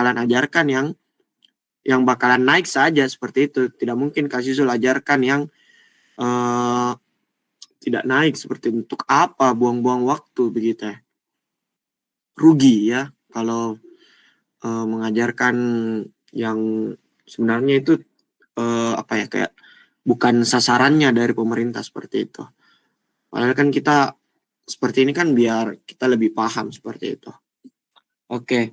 bakalan ajarkan yang bakalan naik saja seperti itu. Tidak mungkin Kak Zul ajarkan yang tidak naik, seperti untuk apa buang-buang waktu begitu ya. Rugi ya kalau mengajarkan yang sebenarnya itu kayak bukan sasarannya dari pemerintah seperti itu. Padahal kan kita seperti ini kan biar kita lebih paham seperti itu. Oke.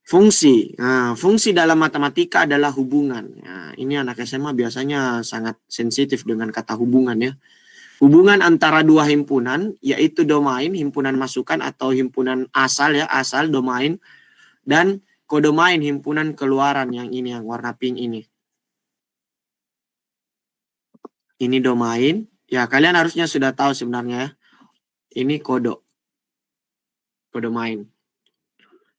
Fungsi. Nah, fungsi dalam matematika adalah hubungan. Nah, ini anak SMA biasanya sangat sensitif dengan kata hubungan ya. Hubungan antara dua himpunan, yaitu domain, himpunan masukan atau himpunan asal ya, asal domain, dan kodomain, himpunan keluaran yang ini, yang warna pink ini. Ini domain. Ya, kalian harusnya sudah tahu sebenarnya ya. Ini kodomain.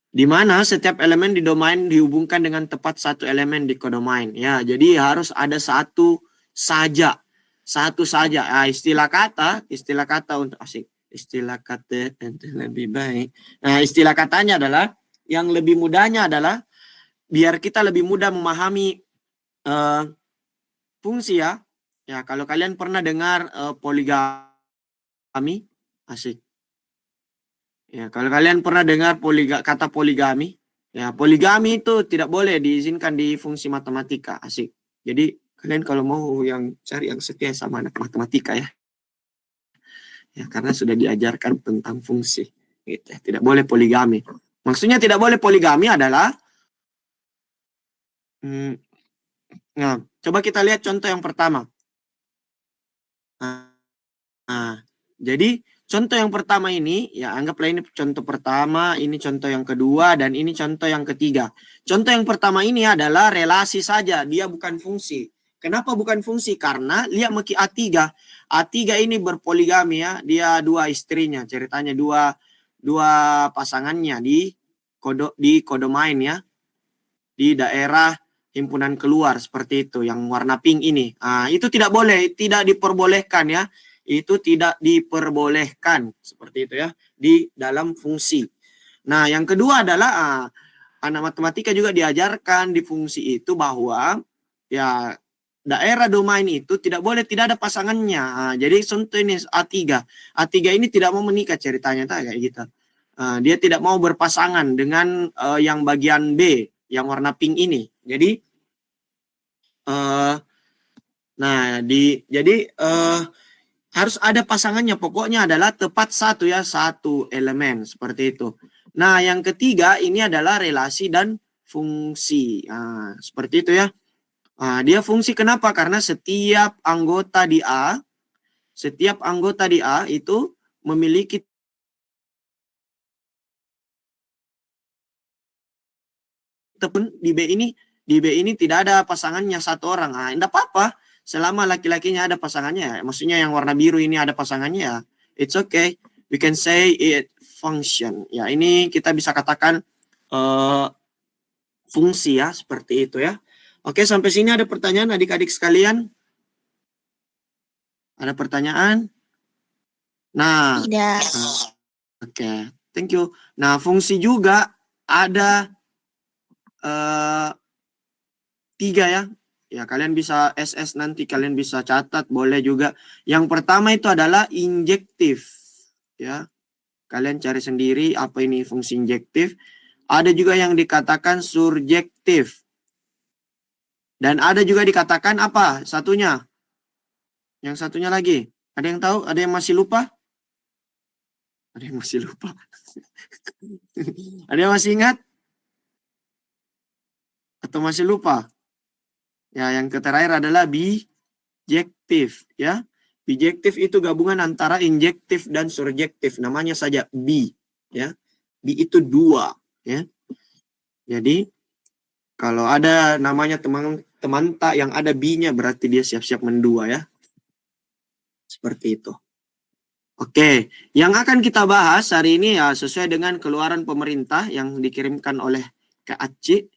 Di mana setiap elemen di domain dihubungkan dengan tepat satu elemen di kodomain. Ya, jadi harus ada satu saja. Satu saja. Istilah kata untuk asik. Istilah kata lebih baik. Nah, istilah katanya adalah yang lebih mudahnya adalah biar kita lebih mudah memahami fungsi ya. Ya, kalau kalian pernah dengar poligami, asik. Ya, kalau kalian pernah dengar kata poligami, ya poligami itu tidak boleh diizinkan di fungsi matematika, asik. Jadi kalian kalau mau yang cari yang setia sama anak matematika ya. Ya, karena sudah diajarkan tentang fungsi. Gitu. Tidak boleh poligami. Maksudnya tidak boleh poligami adalah nah, coba kita lihat contoh yang pertama. Nah, jadi contoh yang pertama ini, ya anggaplah ini contoh pertama, ini contoh yang kedua, dan ini contoh yang ketiga. Contoh yang pertama ini adalah relasi saja, dia bukan fungsi. Kenapa bukan fungsi? Karena lihat maki A3. A3 ini berpoligami ya, dia dua istrinya, ceritanya dua pasangannya di kodomain ya. Di daerah himpunan keluar seperti itu, yang warna pink ini. Itu tidak boleh, tidak diperbolehkan ya. Itu tidak diperbolehkan seperti itu ya di dalam fungsi. Nah, yang kedua adalah anak matematika juga diajarkan di fungsi itu bahwa ya daerah domain itu tidak boleh tidak ada pasangannya. Jadi contoh ini A3. A3 ini tidak mau menikah ceritanya kayak gitu. Dia tidak mau berpasangan dengan yang bagian B yang warna pink ini. Jadi harus ada pasangannya, pokoknya adalah tepat satu elemen seperti itu. Nah, yang ketiga ini adalah relasi dan fungsi. Seperti itu ya. Dia fungsi kenapa? Karena setiap anggota di A itu memiliki di B ini tidak ada pasangannya satu orang. Tidak apa-apa. Selama laki-lakinya ada pasangannya, maksudnya yang warna biru ini ada pasangannya ya, it's okay. We can say it function. Ya, ini kita bisa katakan fungsi ya, seperti itu ya. Oke, sampai sini ada pertanyaan adik-adik sekalian? Ada pertanyaan? Nah, tidak. Oke, thank you. Nah, fungsi juga ada 3 ya. Ya, kalian bisa SS nanti kalian bisa catat, boleh juga. Yang pertama itu adalah injektif. Ya. Kalian cari sendiri apa ini fungsi injektif. Ada juga yang dikatakan surjektif. Dan ada juga dikatakan apa? Satunya. Yang satunya lagi. Ada yang tahu? Ada yang masih lupa? Ada yang masih lupa. Ada yang masih ingat? Atau masih lupa? Ya, yang terakhir adalah bijektif ya. Bijektif itu gabungan antara injektif dan surjektif. Namanya saja bi ya. Bi itu 2 ya. Jadi kalau ada namanya teman tak yang ada bi-nya berarti dia siap-siap mendua ya. Seperti itu. Oke, yang akan kita bahas hari ini ya sesuai dengan keluaran pemerintah yang dikirimkan oleh KAC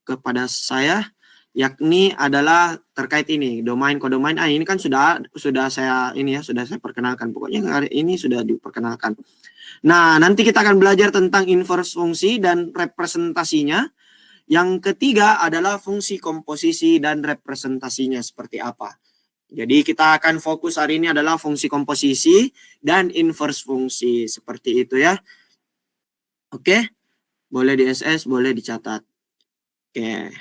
kepada saya, yakni adalah terkait ini domain kodomain. Ini kan sudah saya perkenalkan, pokoknya hari ini sudah diperkenalkan. Nah, nanti kita akan belajar tentang inverse fungsi dan representasinya. Yang ketiga adalah fungsi komposisi dan representasinya seperti apa. Jadi kita akan fokus hari ini adalah fungsi komposisi dan inverse fungsi. Seperti itu ya. Oke. Boleh di SS, boleh dicatat. Oke.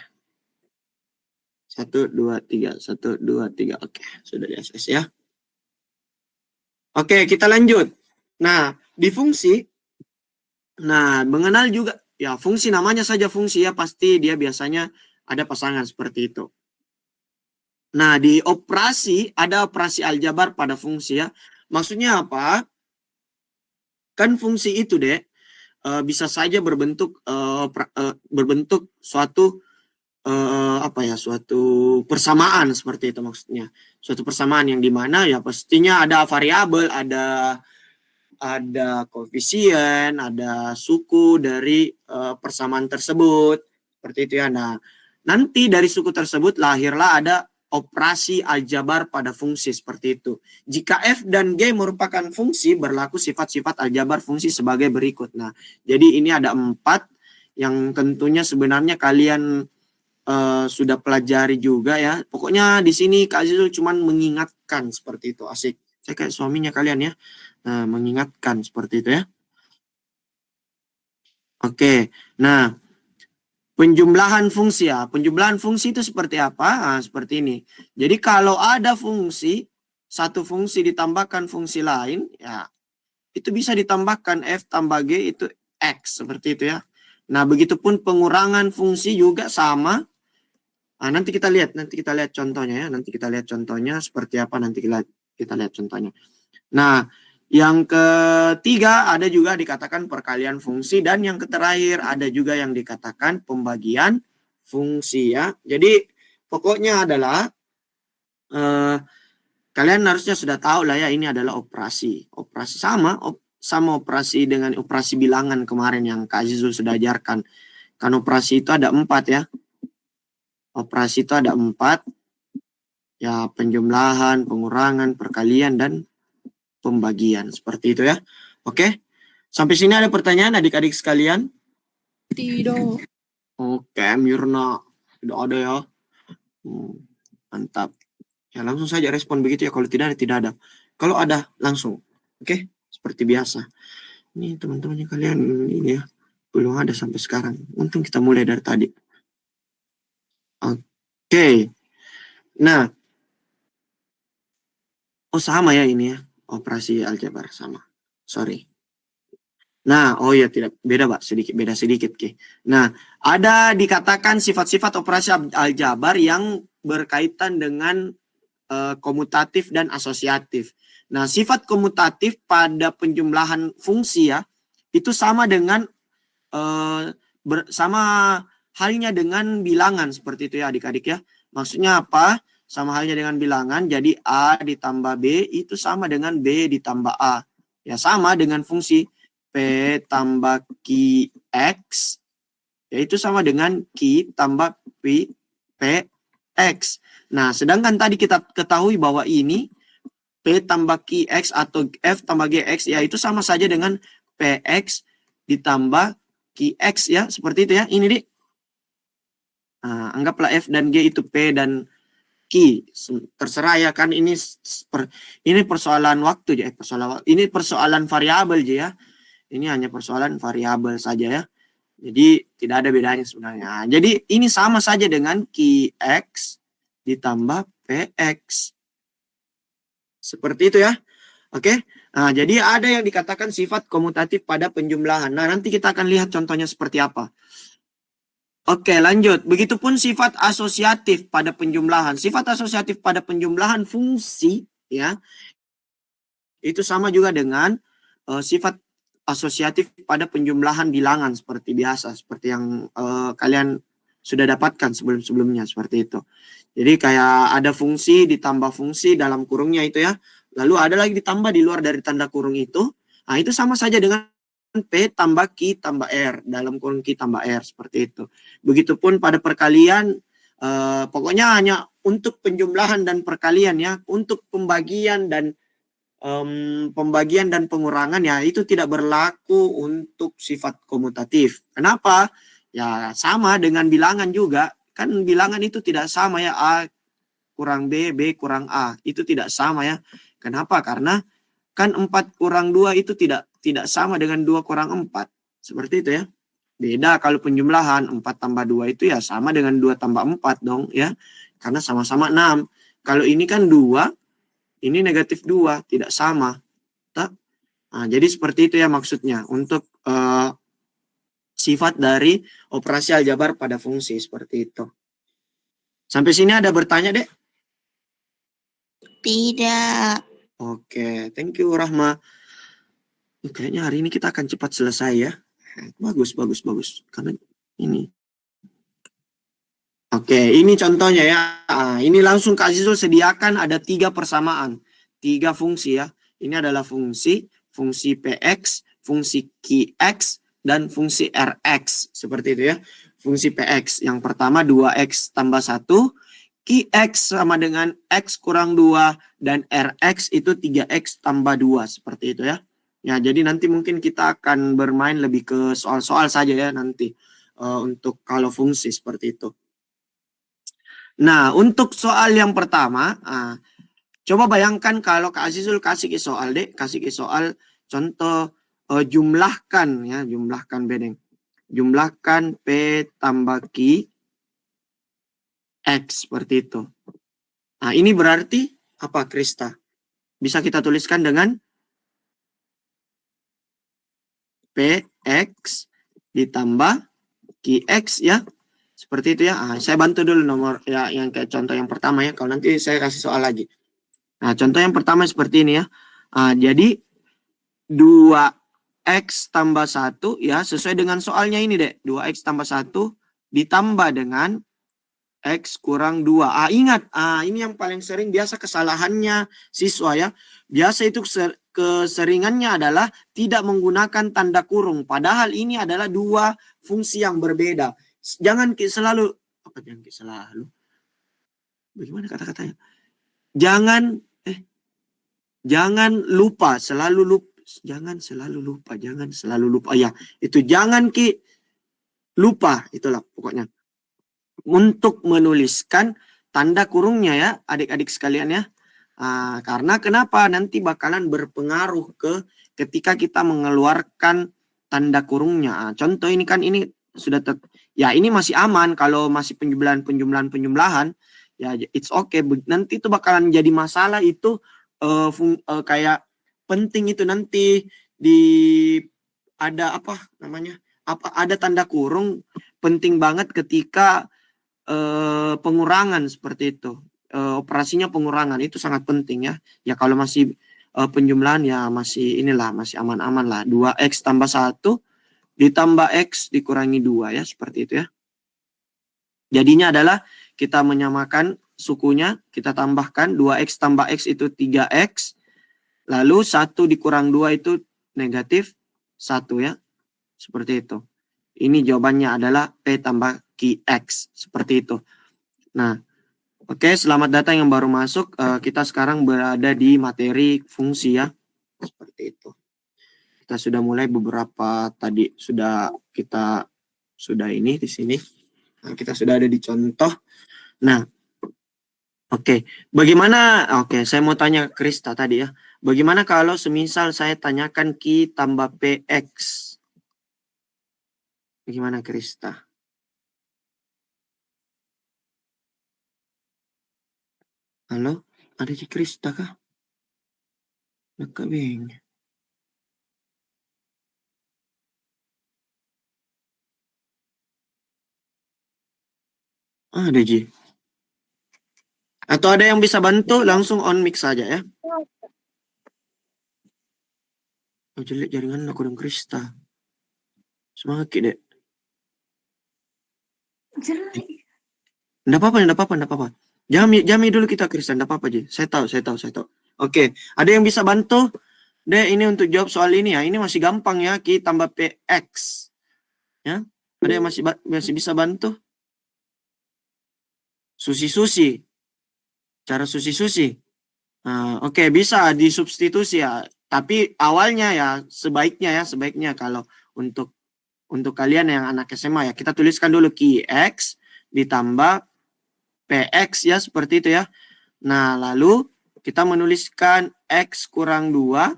1, 2, 3. 1, 2, 3. Oke. Sudah di SS ya. Oke, kita lanjut. Nah, di fungsi. Nah, mengenal juga. Ya, fungsi namanya saja fungsi ya. Pasti dia biasanya ada pasangan seperti itu. Nah, di operasi, ada operasi aljabar pada fungsi ya. Maksudnya apa? Kan fungsi itu, Dek, bisa saja berbentuk suatu suatu persamaan seperti itu maksudnya. Suatu persamaan yang dimana ya pastinya ada variabel, ada koefisien, ada suku dari persamaan tersebut. Seperti itu ya. Nah, nanti dari suku tersebut lahirlah ada operasi aljabar pada fungsi seperti itu. Jika f dan g merupakan fungsi, berlaku sifat-sifat aljabar fungsi sebagai berikut. Nah, jadi ini ada 4 yang tentunya sebenarnya kalian sudah pelajari juga ya. Pokoknya di sini Kak Azizul cuman mengingatkan seperti itu. Asik. Saya kayak suaminya kalian ya. Nah, mengingatkan seperti itu ya. Oke. Nah, penjumlahan fungsi ya. Penjumlahan fungsi itu seperti apa? Nah, seperti ini. Jadi kalau ada fungsi, satu fungsi ditambahkan fungsi lain, ya itu bisa ditambahkan F tambah G itu X. Seperti itu ya. Nah, begitupun pengurangan fungsi juga sama. Nah, nanti kita lihat contohnya ya. Nanti kita lihat contohnya seperti apa. Nanti kita lihat contohnya. Nah, yang ketiga ada juga dikatakan perkalian fungsi dan yang terakhir ada juga yang dikatakan pembagian fungsi ya. Jadi pokoknya adalah kalian harusnya sudah tahu lah ya ini adalah operasi. Operasi sama operasi dengan operasi bilangan kemarin yang Kak Azizul sudah ajarkan. Kan operasi itu ada 4 ya. Operasi itu ada 4. Ya, penjumlahan, pengurangan, perkalian, dan pembagian. Seperti itu ya. Oke. Sampai sini ada pertanyaan adik-adik sekalian? Tidak. Oke, Mirna. Tidak ada ya. Mantap. Ya, langsung saja respon begitu ya. Kalau tidak ada. Kalau ada, langsung. Oke. Seperti biasa. Ini teman-temannya kalian ini ya. Belum ada sampai sekarang. Untung kita mulai dari tadi. Oke. Nah. Oh, sama ya ini ya. Operasi aljabar sama. Sorry. Nah, oh ya tidak beda Pak, beda sedikit Ki. Nah, ada dikatakan sifat-sifat operasi aljabar yang berkaitan dengan komutatif dan asosiatif. Nah, sifat komutatif pada penjumlahan fungsi ya, itu sama dengan sama halnya dengan bilangan seperti itu ya adik-adik ya. Maksudnya apa? Sama halnya dengan bilangan, jadi A ditambah B itu sama dengan B ditambah A. Ya sama dengan fungsi P tambah QX, yaitu sama dengan Q tambah PX. Nah, sedangkan tadi kita ketahui bahwa ini P tambah QX atau F tambah GX, yaitu sama saja dengan PX ditambah QX ya, seperti itu ya. Ini dik. Nah, anggaplah F dan G itu P dan Q. Terserah ya kan, ini persoalan waktu ya, ini persoalan variabel aja ya. Ini hanya persoalan variabel saja ya. Jadi tidak ada bedanya sebenarnya. Jadi ini sama saja dengan QX ditambah PX. Seperti itu ya. Oke. Nah, jadi ada yang dikatakan sifat komutatif pada penjumlahan. Nah, nanti kita akan lihat contohnya seperti apa. Oke, lanjut. Begitupun sifat asosiatif pada penjumlahan. Sifat asosiatif pada penjumlahan fungsi ya. Itu sama juga dengan sifat asosiatif pada penjumlahan bilangan seperti biasa, seperti yang kalian sudah dapatkan sebelum-sebelumnya seperti itu. Jadi kayak ada fungsi ditambah fungsi dalam kurungnya itu ya. Lalu ada lagi ditambah di luar dari tanda kurung itu. Nah, itu sama saja dengan P tambah Q tambah R dalam kurung Q tambah R seperti itu. Begitupun pada perkalian pokoknya hanya untuk penjumlahan dan perkalian ya. Untuk pembagian dan pengurangan ya itu tidak berlaku untuk sifat komutatif. Kenapa? Ya sama dengan bilangan juga. Kan bilangan itu tidak sama ya. A kurang B, B kurang A. Itu tidak sama ya. Kenapa? Karena kan 4 kurang 2 itu tidak sama dengan 2 kurang 4. Seperti itu ya. Beda kalau penjumlahan 4 tambah 2 itu ya sama dengan 2 tambah 4 dong ya. Karena sama-sama 6. Kalau ini kan 2, ini negatif 2, tidak sama. Nah, jadi seperti itu ya maksudnya untuk sifat dari operasi aljabar pada fungsi seperti itu. Sampai sini ada bertanya, Dek? Tidak. Oke, thank you Rahma. Kayaknya hari ini kita akan cepat selesai ya. Bagus. Karena ini. Oke, ini contohnya ya. Ini langsung Kak Zizul sediakan ada 3 persamaan. 3 fungsi ya. Ini adalah fungsi Px, fungsi Qx, dan fungsi Rx. Seperti itu ya. Fungsi Px yang pertama 2x tambah 1. Qx sama dengan x kurang 2. Dan Rx itu 3x tambah 2. Seperti itu ya. Ya, jadi nanti mungkin kita akan bermain lebih ke soal-soal saja ya nanti. Untuk kalau fungsi seperti itu. Nah, untuk soal yang pertama, coba bayangkan kalau Kak Azizul kasih ke soal, Dek. Kasih ke soal contoh jumlahkan ya, jumlahkan bedeng. Jumlahkan P tambah Q X seperti itu. Nah, ini berarti apa, Krista? Bisa kita tuliskan dengan PX ditambah QX ya. Seperti itu ya. Saya bantu dulu nomor ya yang kayak contoh yang pertama ya. Kalau nanti saya kasih soal lagi. Nah, contoh yang pertama seperti ini ya. Jadi 2x tambah 1 ya sesuai dengan soalnya ini, Dek. 2x tambah 1 ditambah dengan x kurang 2. Ingat, ini yang paling sering biasa kesalahannya siswa ya. Biasa itu keseringannya adalah tidak menggunakan tanda kurung. Padahal ini adalah 2 fungsi yang berbeda. Jangan selalu, bagaimana kata-katanya? Jangan selalu lupa ya. Itu jangan lupa, itulah pokoknya. Untuk menuliskan tanda kurungnya ya, adik-adik sekalian ya. Karena kenapa? Nanti bakalan berpengaruh ketika kita mengeluarkan tanda kurungnya. Contoh ini kan ini sudah ya ini masih aman kalau masih penjumlahan ya it's okay. Nanti itu bakalan jadi masalah itu kayak penting itu nanti ada apa namanya? Ada tanda kurung penting banget ketika pengurangan seperti itu. Operasinya pengurangan itu sangat penting ya. Ya kalau masih penjumlahan ya masih aman-aman lah. 2x tambah 1 ditambah x dikurangi 2 ya, seperti itu ya. Jadinya adalah kita menyamakan sukunya, kita tambahkan 2x tambah x itu 3x. Lalu 1 dikurang 2 itu negatif 1 ya. Seperti itu. Ini jawabannya adalah P tambah QX. Seperti itu. Nah, oke, selamat datang yang baru masuk. Kita sekarang berada di materi fungsi ya. Seperti itu. Kita sudah mulai beberapa tadi kita sudah ini di sini. Nah, kita sudah ada di contoh. Nah, oke. Bagaimana? Oke, saya mau tanya Krista tadi ya. Bagaimana kalau semisal saya tanyakan Q tambah PX? Bagaimana Krista? Halo? Ada di Krista kah? Nakabing. Ada Ji. Atau ada yang bisa bantu langsung on mic saja ya. Oh, jelek jaringan aku dan Krista. Semangat Dek. Jelek. Enggak apa-apa. Jami dulu kita Krista, enggak apa-apa Ji. Saya tahu. Oke, ada yang bisa bantu? Dek, ini untuk jawab soal ini ya. Ini masih gampang ya, Q tambah PX. Ya. Ada yang masih bisa bantu? Susi. Cara susi. Oke, bisa disubstitusi ya. Tapi awalnya ya sebaiknya kalau untuk Untuk kalian yang anak SMA ya, kita tuliskan dulu QX ditambah PX ya, seperti itu ya. Nah, lalu kita menuliskan X kurang 2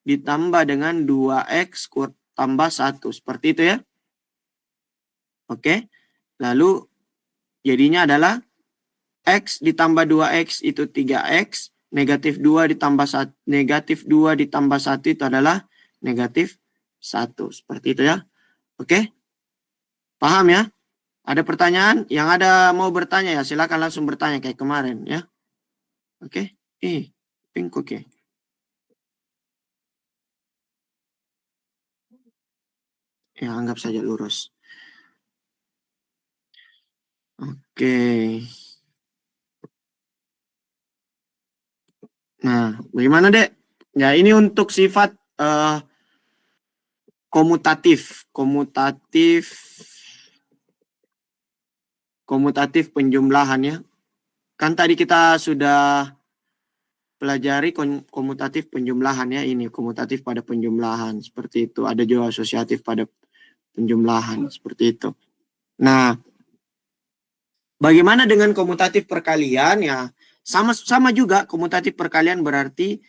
ditambah dengan 2X tambah 1. Seperti itu ya. Oke. Lalu jadinya adalah X ditambah 2X itu 3X. Negatif 2 ditambah 1. Negatif 2 ditambah 1 itu adalah negatif 1. Seperti itu ya. Oke. Paham ya? Ada pertanyaan? Yang ada mau bertanya ya silakan langsung bertanya kayak kemarin ya. Oke. Pink oke. Ya anggap saja lurus. Oke. Nah, bagaimana Dek? Ya ini untuk sifat komutatif penjumlahan ya. Kan tadi kita sudah pelajari komutatif penjumlahan ya, ini komutatif pada penjumlahan seperti itu. Ada juga asosiatif pada penjumlahan seperti itu. Nah, bagaimana dengan komutatif perkalian ya? Sama juga komutatif perkalian berarti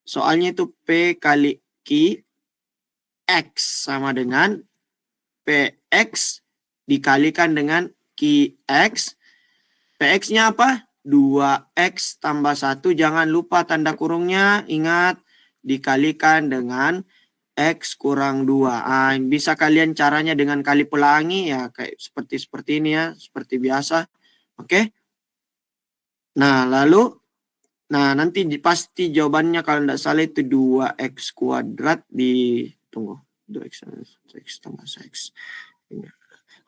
soalnya itu P kali Q X sama dengan PX dikalikan dengan QX. PX-nya apa? 2X tambah 1. Jangan lupa tanda kurungnya. Ingat, dikalikan dengan X kurang 2. Bisa kalian caranya dengan kali pelangi ya. Kayak seperti ini ya. Seperti biasa. Oke. Nah, lalu. Nah, nanti pasti jawabannya kalau tidak salah itu 2X kuadrat tunggu. 2X tambah X.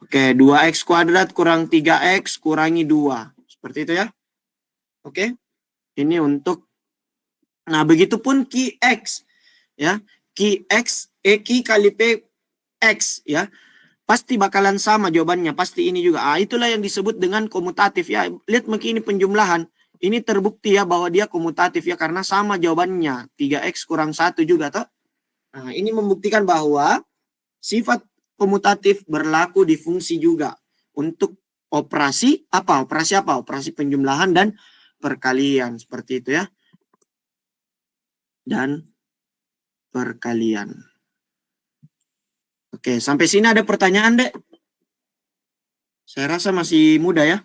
Oke, 2X kuadrat kurang 3X kurangi 2. Seperti itu ya. Oke. Ini untuk, nah begitupun QX. Ya. QX, Q kali PX ya. Pasti bakalan sama jawabannya. Pasti ini juga. Itulah yang disebut dengan komutatif ya. Lihat mungkin ini penjumlahan. Ini terbukti ya bahwa dia komutatif ya. Karena sama jawabannya. 3X kurang 1 juga toh. Nah, ini membuktikan bahwa sifat komutatif berlaku di fungsi juga. Untuk operasi apa? Operasi penjumlahan dan perkalian. Seperti itu ya. Dan perkalian. Oke, sampai sini ada pertanyaan, Dek? Saya rasa masih mudah ya.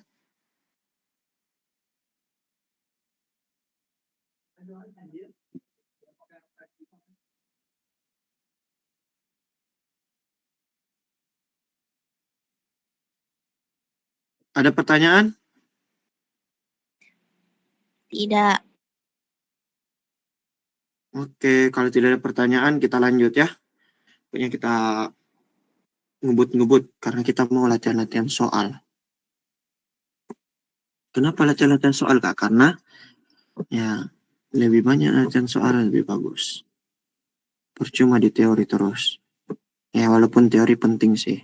Ada pertanyaan? Tidak. Oke, kalau tidak ada pertanyaan kita lanjut ya. Pokoknya kita ngebut-ngebut karena kita mau latihan-latihan soal. Kenapa latihan-latihan soal, Kak? Karena ya lebih banyak latihan soal lebih bagus. Percuma di teori terus. Ya walaupun teori penting sih.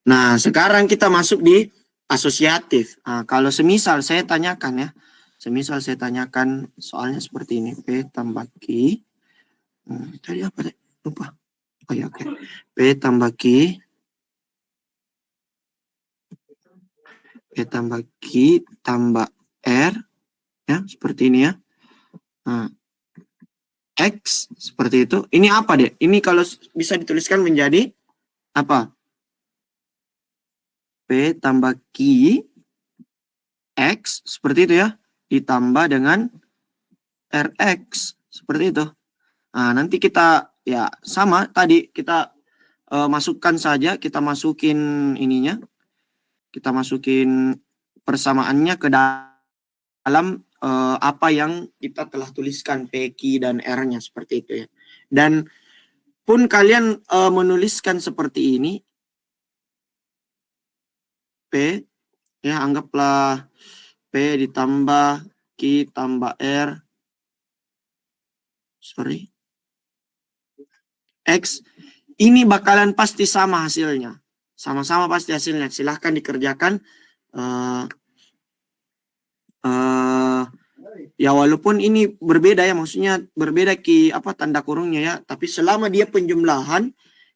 Nah, sekarang kita masuk di asosiatif. Nah, kalau semisal saya tanyakan ya. Semisal saya tanyakan soalnya seperti ini. P tambah Q. Tadi apa deh? Lupa. Oh ya, oke. P tambah Q. P tambah Q tambah R. Ya, seperti ini ya. Nah, X seperti itu. Ini apa deh? Ini kalau bisa dituliskan menjadi apa? P tambah Q X seperti itu ya. Ditambah dengan RX seperti itu. Nah, nanti kita ya sama tadi kita masukkan saja, kita masukin ininya. Kita masukin persamaannya ke dalam apa yang kita telah tuliskan PQ dan R-nya seperti itu ya. Dan pun kalian menuliskan seperti ini P ya, anggaplah P ditambah Q tambah R X, ini bakalan pasti sama hasilnya. Sama-sama pasti hasilnya. Silahkan dikerjakan. Ya walaupun ini berbeda ya, maksudnya berbeda tanda kurungnya ya. Tapi selama dia penjumlahan,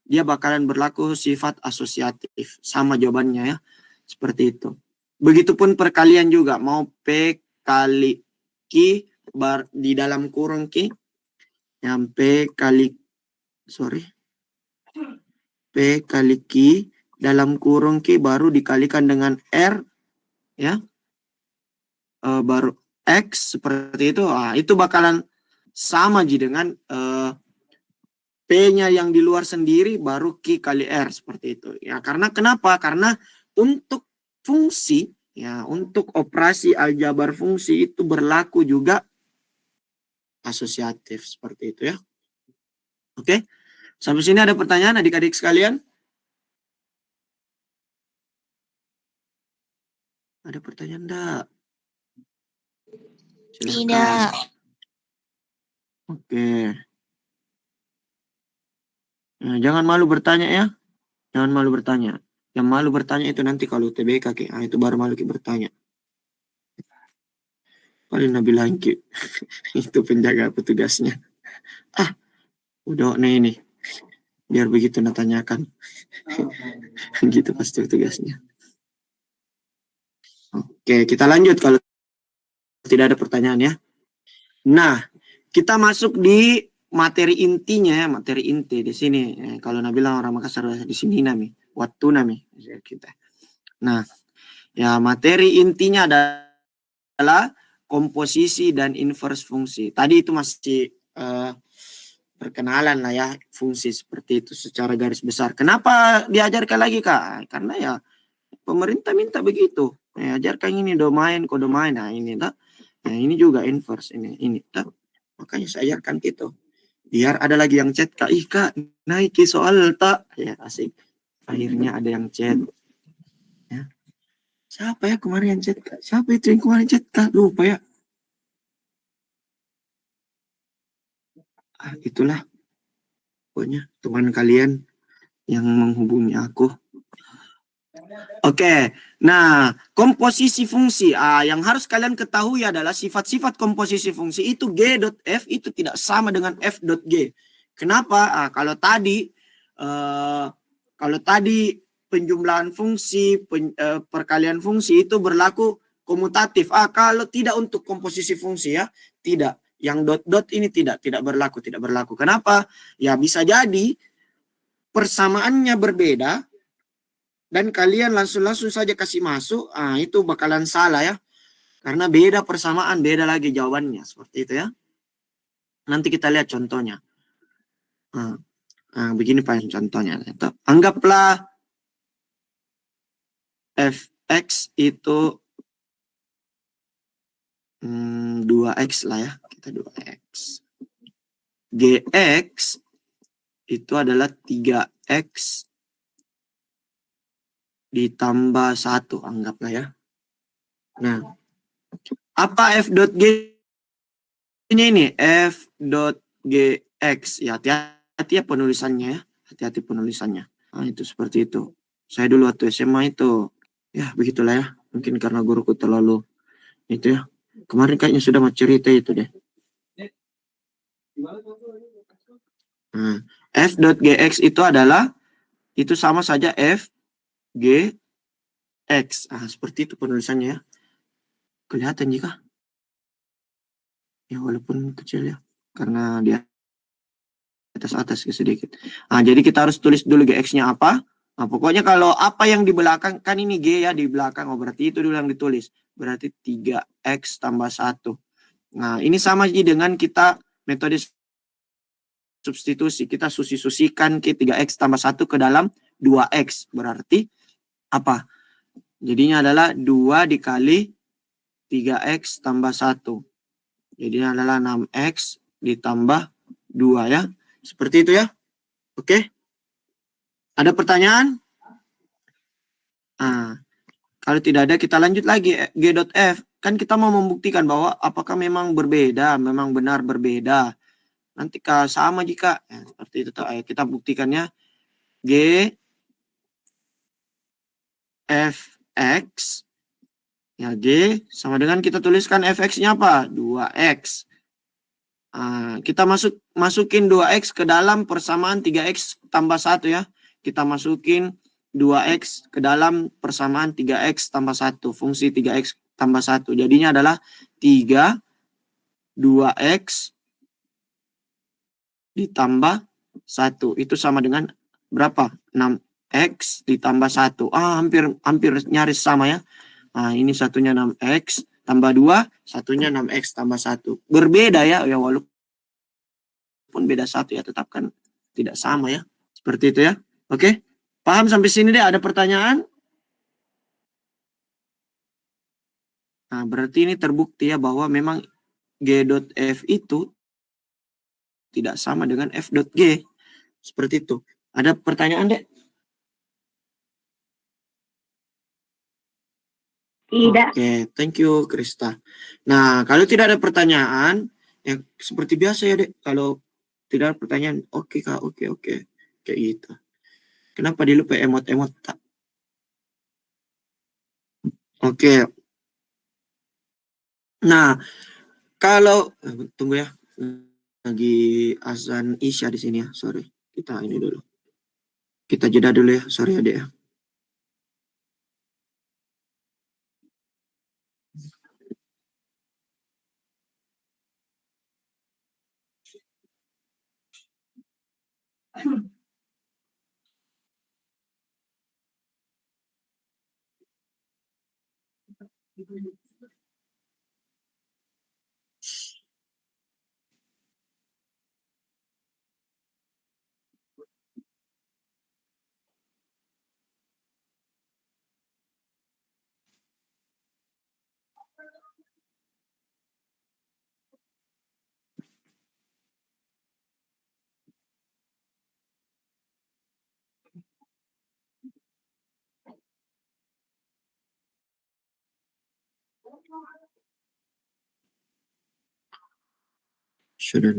dia bakalan berlaku sifat asosiatif. Sama jawabannya ya. Seperti itu. Begitupun perkalian juga. Mau P kali Q di dalam kurung Q. Yang P kali Q dalam kurung Q baru dikalikan dengan R. Ya. Baru X seperti itu. Itu bakalan sama dengan P-nya yang di luar sendiri baru Q kali R seperti itu. Ya, karena kenapa? Karena untuk fungsi, ya, untuk operasi aljabar fungsi itu berlaku juga asosiatif seperti itu ya. Oke. Sampai sini ada pertanyaan adik-adik sekalian? Ada pertanyaan enggak? Tidak. Oke. Nah, jangan malu bertanya ya. Jangan malu bertanya. Yang malu bertanya itu nanti kalau UTBK, itu baru malu bertanya. Paling Nabil Hangki itu penjaga petugasnya. Udah nih. Biar begitu tanyakan. Gitu pasti petugasnya. Oke, kita lanjut kalau tidak ada pertanyaan ya. Nah, kita masuk di materi intinya ya, materi inti di sini. Kalau Nabila orang Makassar di sini nami, waktu nami kita. Nah, ya materi intinya adalah komposisi dan inverse fungsi. Tadi itu masih perkenalan lah ya fungsi seperti itu secara garis besar. Kenapa diajarkan lagi Kak? Karena ya pemerintah minta begitu. Ajarkan ini domain, kodomain. Nah ini tak. Nah ini juga inverse ini tak. Makanya saya ajarkan gitu. Biar ada lagi yang chat Kak, Kak naik soal tak. Ya asik. Akhirnya ada yang chat. Ya. Siapa ya kemarin yang chat Kak? Siapa itu yang kemarin chat Kak? Lupa ya. Itulah pokoknya teman kalian yang menghubungi aku. Oke, nah komposisi fungsi yang harus kalian ketahui adalah sifat-sifat komposisi fungsi itu G.F itu tidak sama dengan F.G. Kenapa? Kalau tadi penjumlahan fungsi, perkalian fungsi itu berlaku komutatif. Kalau tidak untuk komposisi fungsi ya, tidak. Yang dot ini tidak berlaku. Kenapa? Ya bisa jadi persamaannya berbeda dan kalian langsung saja kasih masuk, itu bakalan salah ya. Karena beda persamaan, beda lagi jawabannya. Seperti itu ya. Nanti kita lihat contohnya. Begini Pak contohnya. Anggaplah fx itu 2x lah ya. Kita 2x. Gx itu adalah 3x ditambah 1. Anggaplah ya. Nah, apa f.g ini? F.gx. Ya, hati-hati ya penulisannya ya. Hati-hati penulisannya. Itu seperti itu. Saya dulu waktu SMA itu, ya begitulah ya. Mungkin karena guruku terlalu itu ya. Kemarin kayaknya sudah mau cerita itu deh. F.gx itu adalah, itu sama saja F, G, X. Seperti itu penulisannya ya. Kelihatan jika? Ya walaupun kecil ya. Karena dia atas sedikit. Jadi kita harus tulis dulu GX-nya apa. Pokoknya kalau apa yang di belakang, kan ini G ya di belakang. Berarti itu dulu yang ditulis. Berarti 3X tambah 1. Nah, ini sama dengan kita metode substitusi. Kita susi-susikan ke 3X tambah 1 ke dalam 2X. Berarti apa? Jadinya adalah 2 dikali 3X tambah 1. Jadinya adalah 6X ditambah 2 ya. Seperti itu ya. Oke. Ada pertanyaan? Kalau tidak ada kita lanjut lagi G.F. Kan kita mau membuktikan bahwa apakah memang berbeda, memang benar berbeda. Nanti sama jika seperti itu kita buktikannya G fx ya G sama dengan kita tuliskan fx-nya apa? 2x Kita masukin 2x ke dalam persamaan 3x tambah 1 ya. Kita masukin 2x ke dalam persamaan 3x tambah 1. Fungsi 3x tambah 1. Jadinya adalah 3 2x ditambah 1. Itu sama dengan berapa? 6x ditambah 1. Hampir nyaris sama ya. Ini satunya 6x tambah 2, satunya 6x tambah 1. Berbeda ya, walaupun beda 1 ya, tetap kan tidak sama ya. Seperti itu ya. Oke. Paham sampai sini deh? Ada pertanyaan? Berarti ini terbukti ya bahwa memang G.F itu tidak sama dengan F.G. Seperti itu. Ada pertanyaan, Dek? Tidak. Oke, thank you, Krista. Nah, kalau tidak ada pertanyaan, ya seperti biasa ya, Dek. Kalau tidak ada pertanyaan, oke, Kak, oke. Kayak gitu. Kenapa dilupa emot-emot, tak? Oke. Nah, kalau tunggu ya. Lagi azan Isya di sini ya. Sorry. Kita ini dulu. Kita jeda dulu ya. Sorry, Adek ya. Sudah.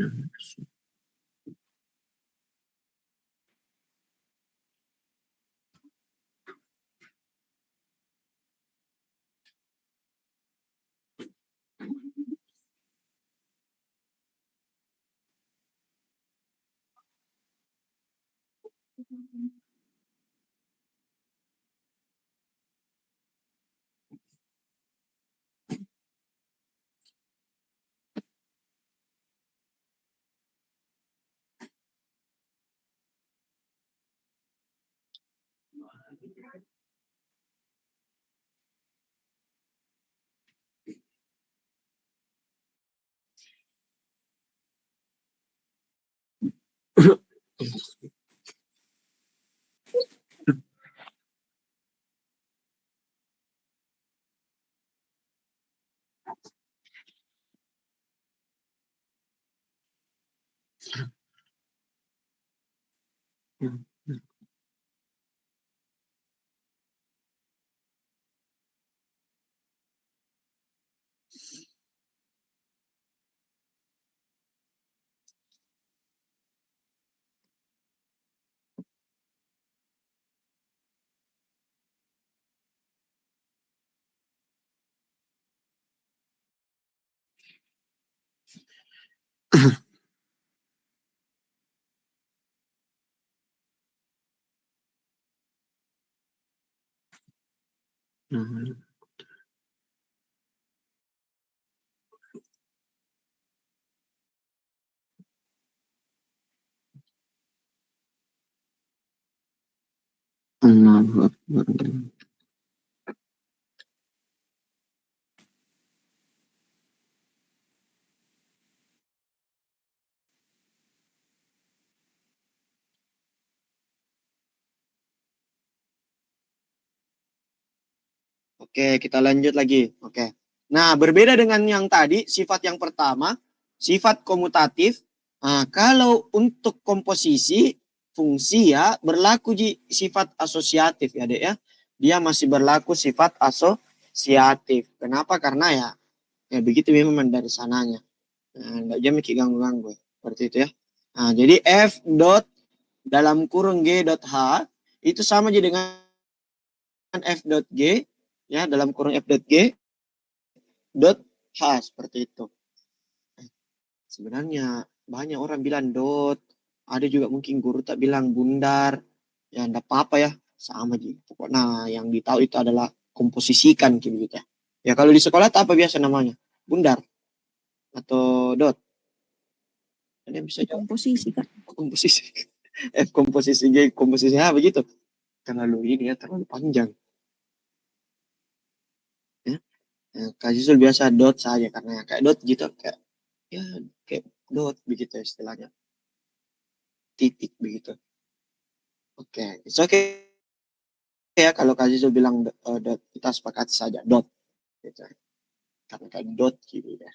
Allahu Akbar. Oke, kita lanjut lagi. Oke. Nah, berbeda dengan yang tadi, sifat yang pertama, sifat komutatif. Kalau untuk komposisi, fungsi ya, berlaku sifat asosiatif ya, Dek ya. Dia masih berlaku sifat asosiatif. Kenapa? Karena ya begitu memang dari sananya. Nggak jam ganggu-ganggu. Seperti itu ya. Jadi F dot dalam kurung G dot H itu sama jadi dengan F dot G ya dalam kurung F dot G dot H seperti itu. sebenarnya banyak orang bilang dot, ada juga mungkin guru tak bilang bundar, ya enggak apa-apa ya, sama aja. Pokoknya yang ditahu itu adalah komposisikan gitu ya. Ya kalau di sekolah tak apa biasa namanya? Bundar atau dot. Ada yang bisa jawab? Komposisi kan. Komposisi. Komposisi G, komposisi A begitu. Terlalu ini ya, terlalu panjang. Ya. Ya, Kak Zizul biasa dot saja karena kayak dot gitu kayak ya kayak dot begitu istilahnya. Titik begitu. Oke, it's okay ya kalau Kak Zizul bilang dot, kita sepakat saja dot gitu. Karena kayak dot gitu ya.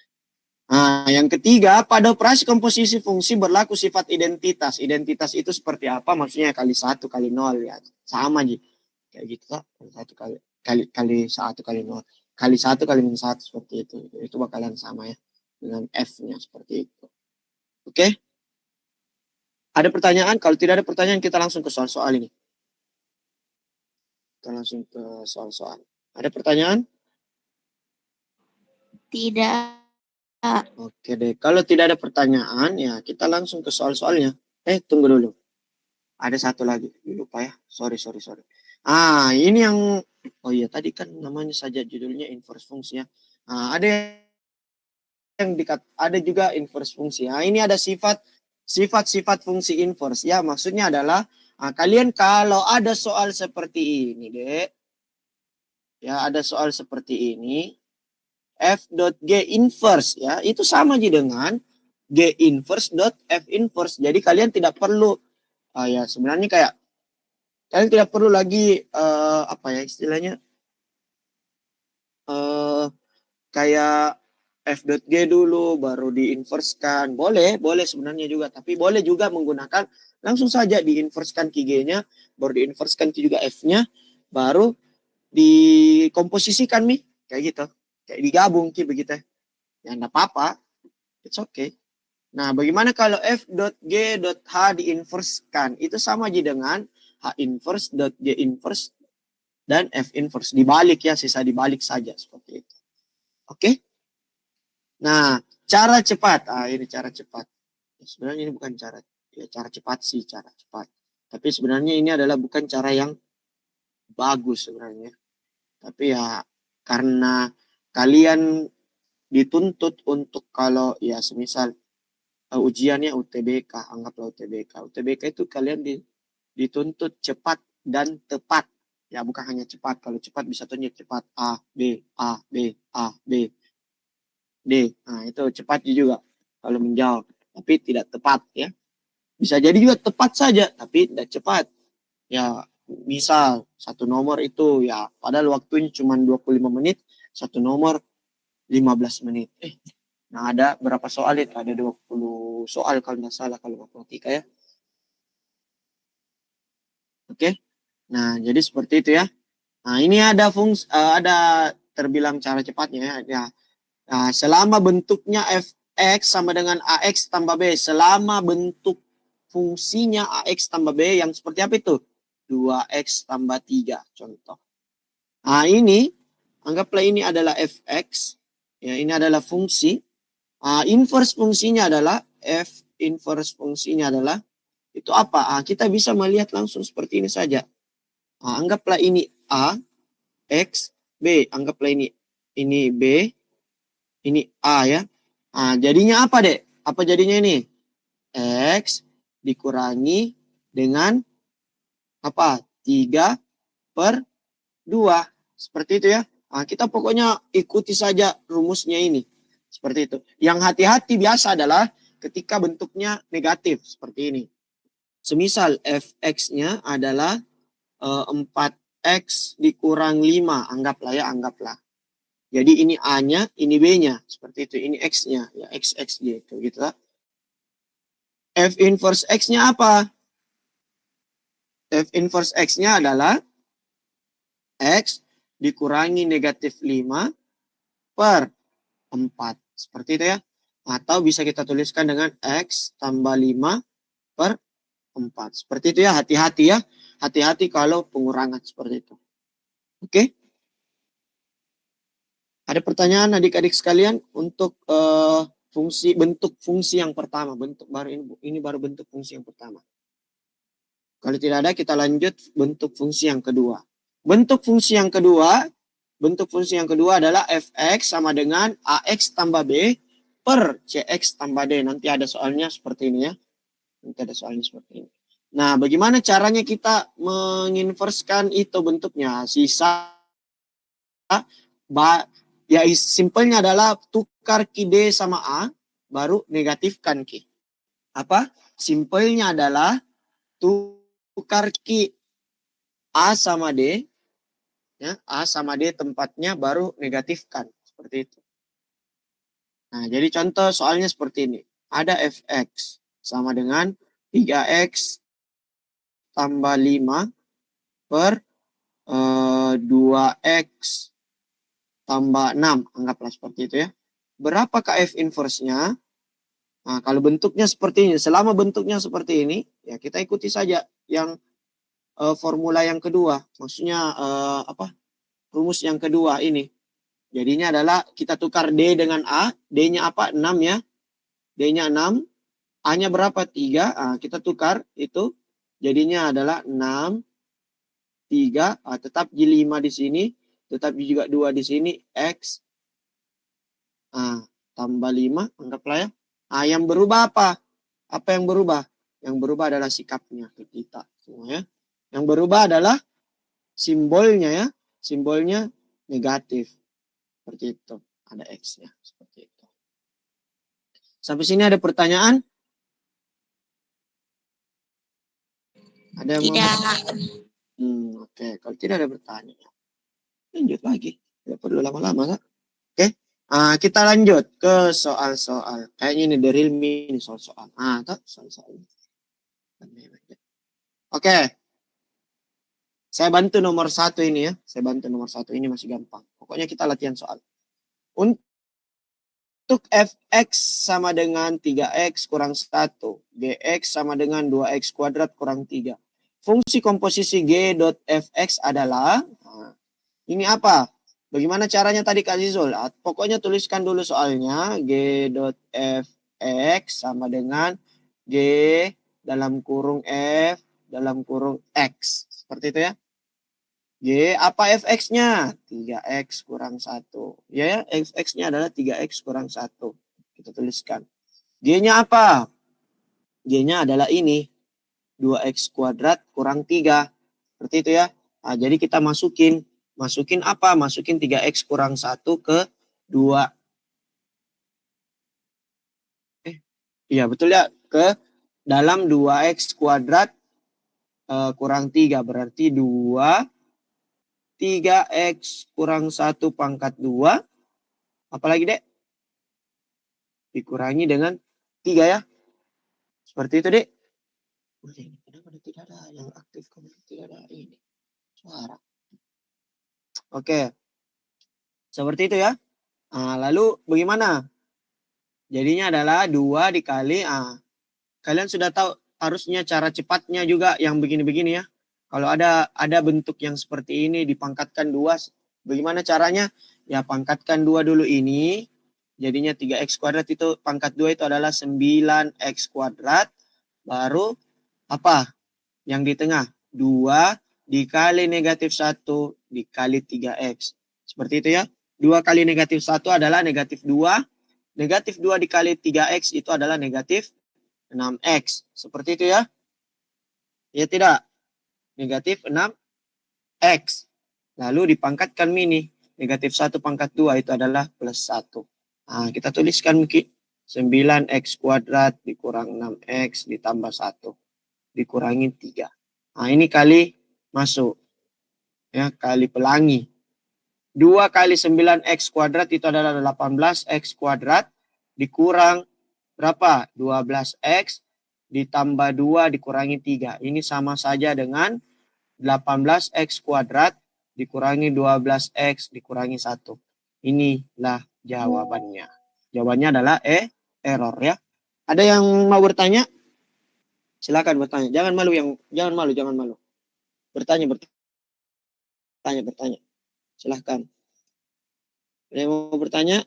Nah, yang ketiga, pada operasi komposisi fungsi berlaku sifat identitas. Identitas itu seperti apa? Maksudnya kali 1 kali 0 ya. Sama aja. Kayak gitu kan. Kali 1 kali 0. Kali 1 kali minus 1 seperti itu. Itu bakalan sama ya. Dengan F-nya seperti itu. Oke? Ada pertanyaan? Kalau tidak ada pertanyaan, kita langsung ke soal-soal ini. Kita langsung ke soal-soal. Ada pertanyaan? Tidak. Oke deh. Kalau tidak ada pertanyaan, ya kita langsung ke soal-soalnya. Tunggu dulu. Ada satu lagi. Lupa ya. Sorry. Ini yang... Oh iya, tadi kan namanya saja judulnya inverse fungsi ya. Ada juga inverse fungsi. Ini ada sifat-sifat fungsi inverse. Ya, maksudnya adalah kalian kalau ada soal seperti ini, Dek. Ya, ada soal seperti ini. F.G inverse ya, itu sama aja dengan G inverse dot F inverse. Jadi kalian tidak perlu ya sebenarnya kayak kalian tidak perlu lagi apa ya istilahnya kayak F.G dulu baru diinverskan. Boleh sebenarnya juga, tapi boleh juga menggunakan langsung saja diinverskan ke G-nya, baru diinverskan ke juga F-nya, baru dikomposisikan nih kayak gitu. Kayak digabung ki begitu. Ya enggak apa-apa. It's okay. Nah, bagaimana kalau F.G.H diinverskan? Itu sama aja dengan H inverse dot G inverse dan F inverse. Dibalik ya, sisa dibalik saja seperti itu. Oke? Nah, cara cepat. Ini cara cepat. Sebenarnya ini bukan cara cepat sih, cara cepat. Tapi sebenarnya ini adalah bukan cara yang bagus sebenarnya. Tapi ya karena kalian dituntut untuk kalau ya semisal ujiannya UTBK, anggaplah UTBK. UTBK itu kalian dituntut cepat dan tepat. Ya bukan hanya cepat. Kalau cepat bisa tunjuk cepat A, B, A, B, A, B, D. Nah itu cepat juga kalau menjawab. Tapi tidak tepat ya. Bisa jadi juga tepat saja, tapi tidak cepat. Ya misal satu nomor itu ya padahal waktunya cuma 25 menit, satu nomor 15 menit. Nah ada berapa soal itu? Ada 20 soal kalau nggak salah kalau matematika ya. Oke. Nah, jadi seperti itu ya. Nah, ini ada ada terbilang cara cepatnya ya. Nah, selama bentuknya fx sama dengan ax tambah b, selama bentuk fungsinya ax tambah b yang seperti apa itu? 2x tambah 3 contoh. Nah, ini anggaplah ini adalah fx. Ya, ini adalah fungsi. Inverse fungsinya adalah f inverse fungsinya adalah itu apa? Kita bisa melihat langsung seperti ini saja. Anggaplah ini A, X, B. Anggaplah ini B, ini A ya. Jadinya apa, Dek? Apa jadinya ini? X dikurangi dengan apa? 3/2. Seperti itu ya. Kita pokoknya ikuti saja rumusnya ini. Seperti itu. Yang hati-hati biasa adalah ketika bentuknya negatif. Seperti ini. Semisal fx-nya adalah 4x dikurang 5. Anggaplah ya, anggaplah. Jadi ini A-nya, ini B-nya. Seperti itu. Ini X-nya. Ya, X gitu. F inverse X-nya apa? F inverse X-nya adalah X dikurangi negatif 5/4. Seperti itu ya. Atau bisa kita tuliskan dengan X tambah 5/4. Seperti itu ya. Hati-hati ya. Hati-hati kalau pengurangan seperti itu. Oke? Ada pertanyaan adik-adik sekalian untuk bentuk fungsi yang pertama, bentuk baru ini baru bentuk fungsi yang pertama. Kalau tidak ada, kita lanjut bentuk fungsi yang kedua. Bentuk fungsi yang kedua adalah fx sama dengan ax tambah b per cx tambah d. Nanti ada soalnya seperti ini ya. Nah, bagaimana caranya kita menginverskan itu bentuknya? Ya simpelnya adalah tukar Q D sama A, baru negatifkan Q. Apa? Simpelnya adalah tukar Q A sama D, ya, A sama D tempatnya baru negatifkan. Seperti itu. Nah, jadi contoh soalnya seperti ini. Ada fx sama dengan 3x tambah 5 per 2x tambah 6. Anggaplah seperti itu ya. Berapakah F inverse-nya? Nah, kalau bentuknya seperti ini, selama bentuknya seperti ini, ya kita ikuti saja yang formula yang kedua. Maksudnya rumus yang kedua ini. Jadinya adalah kita tukar D dengan A. D-nya apa? 6 ya. D-nya 6. A-nya berapa? 3. Nah, kita tukar itu. Jadinya adalah 6. 3. Tetap J5 di sini. Tetap juga 2 di sini. X. Tambah 5. Anggaplah ya. Yang berubah apa? Apa yang berubah? Yang berubah adalah sikapnya ke kita. Ya. Yang berubah adalah simbolnya ya. Simbolnya negatif. Seperti itu. Ada X-nya. Seperti itu. Sampai sini ada pertanyaan? Ada yang mau? Oke. Kalau tidak ada pertanyaan, lanjut lagi. Tidak perlu lama-lama kan? Oke. Kita lanjut ke soal-soal. Kayaknya ini dari Realme ini soal-soal. Soal-soal. Oke. Saya bantu nomor 1 ini ya. Saya bantu nomor 1 ini masih gampang. Pokoknya kita latihan soal. Untuk fx sama dengan 3x kurang 1. Gx sama dengan 2x kuadrat kurang 3. Fungsi komposisi g dot fx adalah. Ini apa? Bagaimana caranya tadi Kak Zizul? Pokoknya tuliskan dulu soalnya. G dot fx sama dengan g dalam kurung f dalam kurung x. Seperti itu ya. G apa fx-nya? 3x kurang 1. Ya, fx-nya adalah 3x kurang 1. Kita tuliskan. G-nya apa? G-nya adalah ini. 2x kuadrat kurang 3. Seperti itu ya. Jadi kita masukin. Masukin apa? Masukin 3x kurang 1 ke 2. Iya betul ya. Ke dalam 2x kuadrat kurang 3. Berarti 2 3x kurang 1 pangkat 2. Apalagi dek? Dikurangi dengan 3 ya. Seperti itu dek. Kenapa tidak ada yang aktif? Tidak ada ini. Suara. Oke. Seperti itu ya. Lalu bagaimana? Jadinya adalah 2 dikali. Kalian sudah tahu harusnya cara cepatnya juga yang begini-begini ya. Kalau ada bentuk yang seperti ini dipangkatkan 2. Bagaimana caranya? Ya pangkatkan 2 dulu ini. Jadinya 3x kuadrat itu pangkat 2 itu adalah 9x kuadrat. Baru apa? Yang di tengah. 2 dikali negatif 1 dikali 3x. Seperti itu ya. 2 kali negatif 1 adalah negatif 2. Negatif 2 dikali 3x itu adalah negatif 6x. Seperti itu ya. Ya tidak? Negatif 6x. Lalu dipangkatkan mini. Negatif 1 pangkat 2 itu adalah plus 1. Kita tuliskan mungkin 9x kuadrat dikurang 6x ditambah 1. Dikurangi 3. Ini kali masuk. Ya, kali pelangi. 2 kali 9x kuadrat itu adalah 18x kuadrat. Dikurang berapa? 12x ditambah 2 dikurangi 3. Ini sama saja dengan 18x kuadrat dikurangi 12x dikurangi 1. Inilah jawabannya. Jawabannya adalah error ya. Ada yang mau bertanya? Silakan bertanya. Jangan malu. Bertanya. Silakan. Ada yang mau bertanya?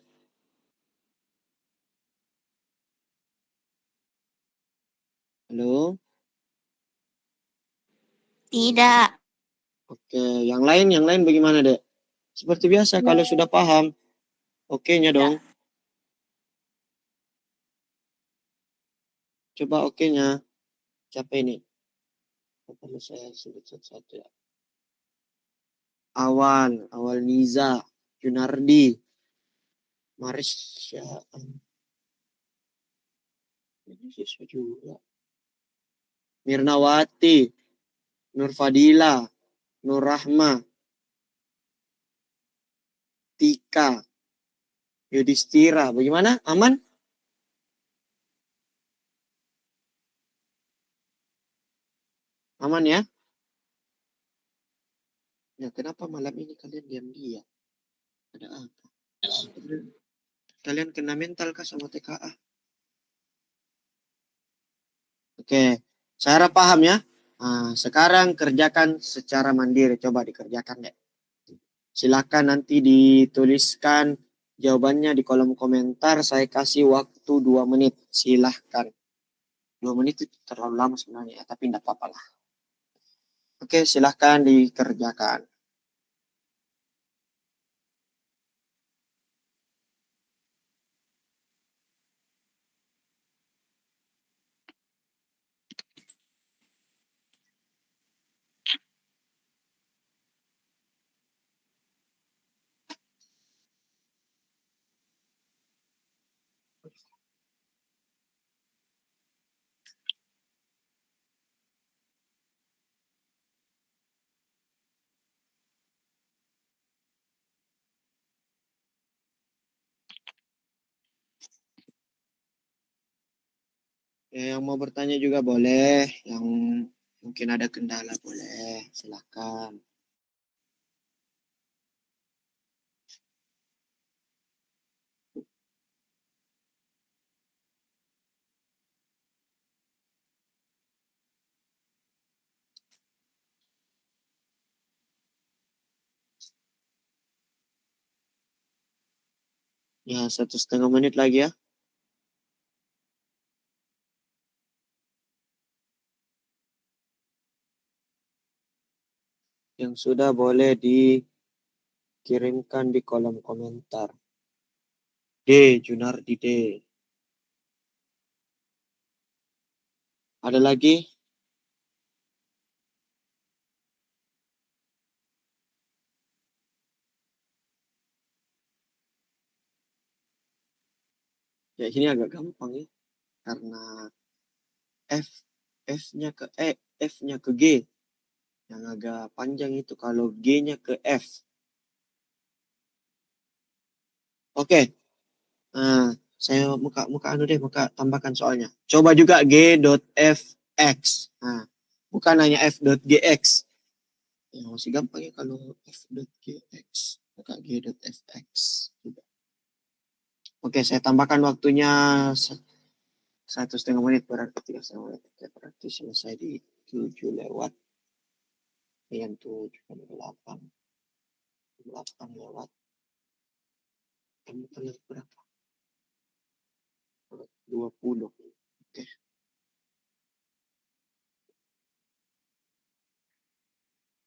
Halo? Tidak. Oke, yang lain bagaimana, Dek? Seperti biasa, kalau sudah paham, oke-nya dong. Coba oke-nya. Siapa ini? Perlu saya sebut satu-satu ya. Awal Niza, Junardi, Marisya. Ini siswa juga. Mirnawati, Nur Fadila, Nur Rahma, Tika, Yudhistira. Bagaimana? Aman? Aman ya? Ya, kenapa malam ini kalian diam-diam? Ada apa? Kalian kena mental kah sama TKA? Oke, saya paham ya. Nah, sekarang kerjakan secara mandiri. Coba dikerjakan deh. Silakan nanti dituliskan jawabannya di kolom komentar. Saya kasih waktu 2 menit. Silahkan. 2 menit itu terlalu lama sebenarnya, tapi tidak apa-apa lah. Oke, silahkan dikerjakan. Yang mau bertanya juga boleh. Yang mungkin ada kendala boleh. Silahkan. Ya, 1,5 menit lagi ya. Yang sudah boleh dikirimkan di kolom komentar. Junardi D. Ada lagi? Ya, ini agak gampang ya. Karena F, F-nya ke E, F-nya ke G. Yang agak panjang itu kalau G-nya ke F. Oke. Nah, saya muka anu deh, muka tambahkan soalnya. Coba juga G.fx. Nah, bukan hanya F.gx. Ya, masih gampang ya kalau F.gx. Buka G.fx. Oke, saya tambahkan waktunya 1,5 menit, berarti 3,5 menit. Oke, berarti selesai di 7 lewat. Yang 7, 8. 8 lewat. Kamu telat berapa? 20. Oke.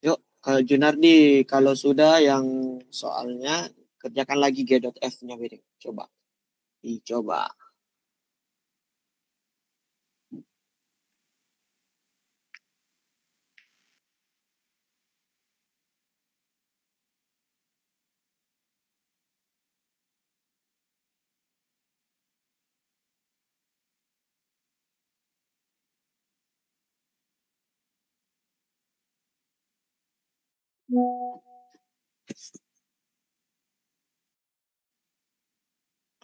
Yuk, kalau Junardi, kalau sudah yang soalnya, kerjakan lagi G.F-nya, Beri. Coba. Dicoba.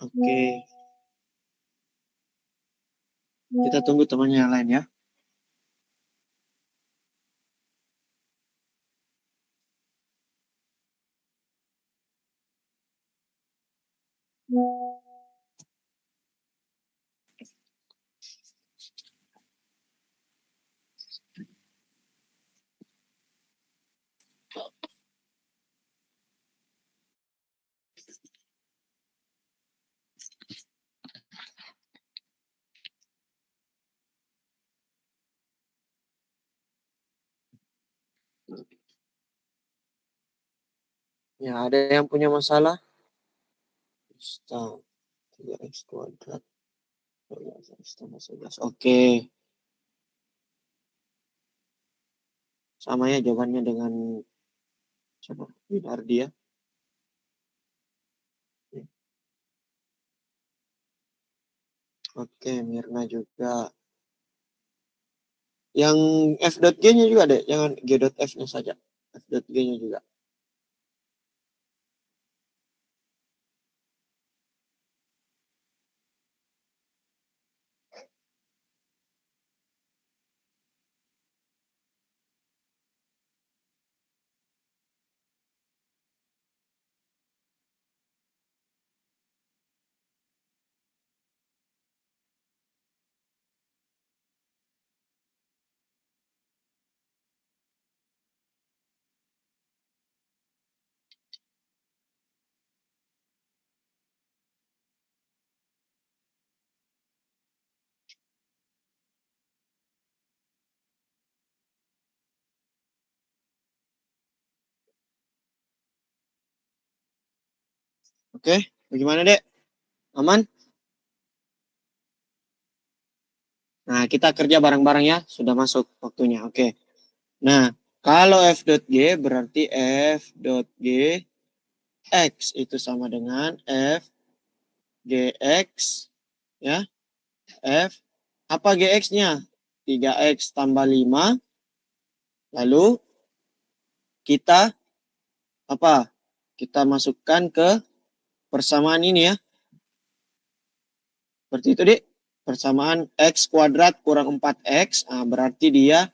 Oke. Kita tunggu temannya yang lain ya. Ya, ada yang punya masalah? 3x kuadrat. 11. Oke. Sama ya jawabannya dengan siapa? Winardi ya. Oke, Mirna juga. Yang f.g-nya juga deh, jangan g.f-nya saja. F.g-nya juga. Oke, bagaimana dek? Aman? Nah, kita kerja bareng-bareng ya. Sudah masuk waktunya. Oke. Nah, kalau f.g berarti f.g x itu sama dengan f gx ya. F apa gx-nya? 3x tambah 5. Lalu kita apa? Kita masukkan ke persamaan ini ya. Seperti itu, Dik. Persamaan x kuadrat kurang 4x. Nah, berarti dia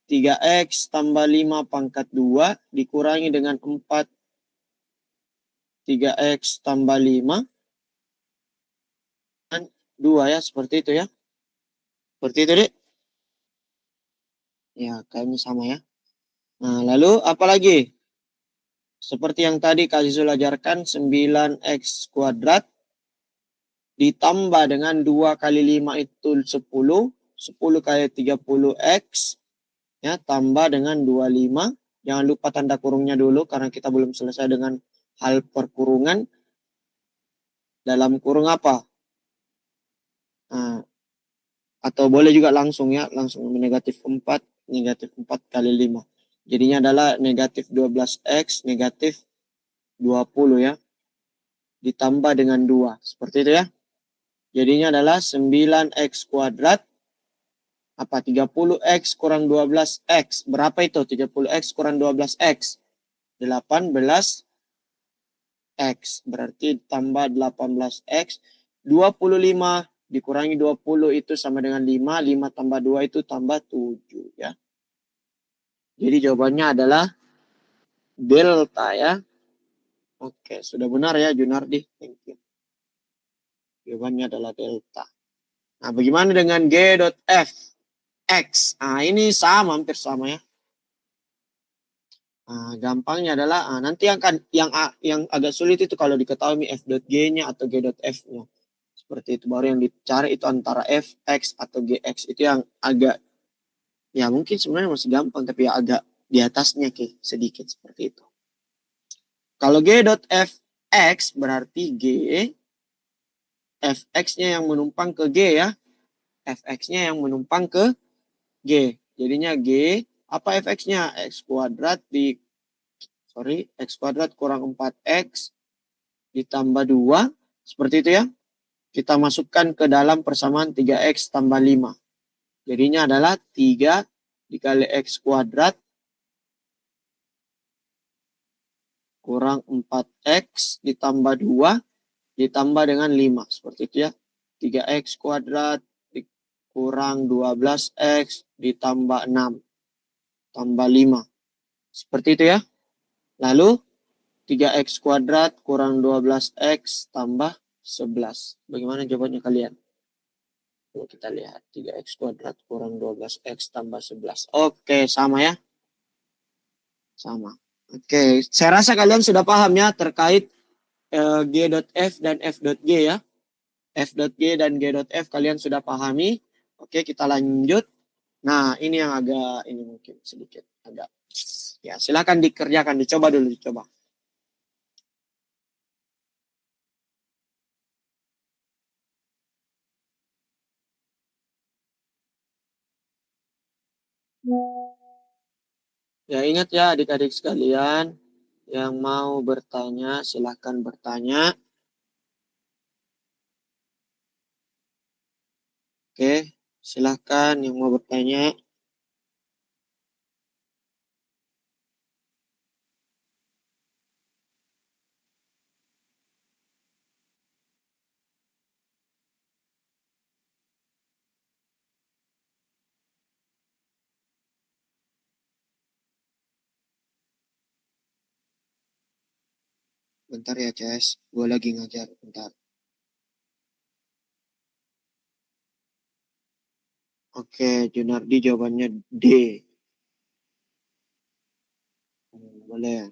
3x tambah 5 pangkat 2 dikurangi dengan 4 3x tambah 5 dan 2 ya, seperti itu ya. Seperti itu, Dik. Ya, kayaknya sama ya. Nah, lalu apa lagi? Seperti yang tadi Kak Zizul ajarkan, 9x kuadrat ditambah dengan 2 kali 5 itu 10. 10 kali 30x ya, tambah dengan 25. Jangan lupa tanda kurungnya dulu karena kita belum selesai dengan hal perkurungan. Dalam kurung apa? Nah, atau boleh juga langsung ya, langsung negatif 4 kali 5. Jadinya adalah negatif 12x negatif 20 ya. Ditambah dengan 2. Seperti itu ya. Jadinya adalah 9x kuadrat. Apa? 30x kurang 12x. Berapa itu? 30x kurang 12x. 18x. Berarti tambah 18x. 25 dikurangi 20 itu sama dengan 5. 5 tambah 2 itu tambah 7 ya. Jadi jawabannya adalah delta ya. Oke, sudah benar ya Junardi. Thank you. Jawabannya adalah delta. Nah, bagaimana dengan G.F? X. Nah, ini sama, hampir sama ya. Nah, gampangnya adalah nanti yang agak sulit itu kalau diketahui f.g-nya atau g.f-nya. Seperti itu, baru yang dicari itu antara fx atau gx. Itu yang agak ya mungkin sebenarnya masih gampang tapi ya agak di atasnya sedikit seperti itu. Kalau g.fx berarti g fx-nya yang menumpang ke g ya. Fx-nya yang menumpang ke g. Jadinya g apa fx-nya? X kuadrat kurang 4x ditambah 2. Seperti itu ya. Kita masukkan ke dalam persamaan 3x tambah 5. Jadinya adalah 3 dikali x kuadrat kurang 4x ditambah 2 ditambah dengan 5. Seperti itu ya. 3x kuadrat kurang 12x ditambah 6 tambah 5. Seperti itu ya. Lalu 3x kuadrat kurang 12x tambah 11. Bagaimana jawabannya kalian? Coba kita lihat. 3x kuadrat kurang 12x tambah 11. Oke, sama ya. Sama. Oke, saya rasa kalian sudah paham ya terkait G.F dan F.G ya. F.G dan G.F kalian sudah pahami. Oke, kita lanjut. Nah, ini yang agak, ini mungkin sedikit agak. Ya, silakan dikerjakan, dicoba dulu, dicoba. Ya ingat ya adik-adik sekalian, yang mau bertanya silahkan bertanya. Oke, silahkan yang mau bertanya. Bentar ya, Ces. Gue lagi ngajar, bentar. Oke, Junardi jawabannya D. Boleh ya?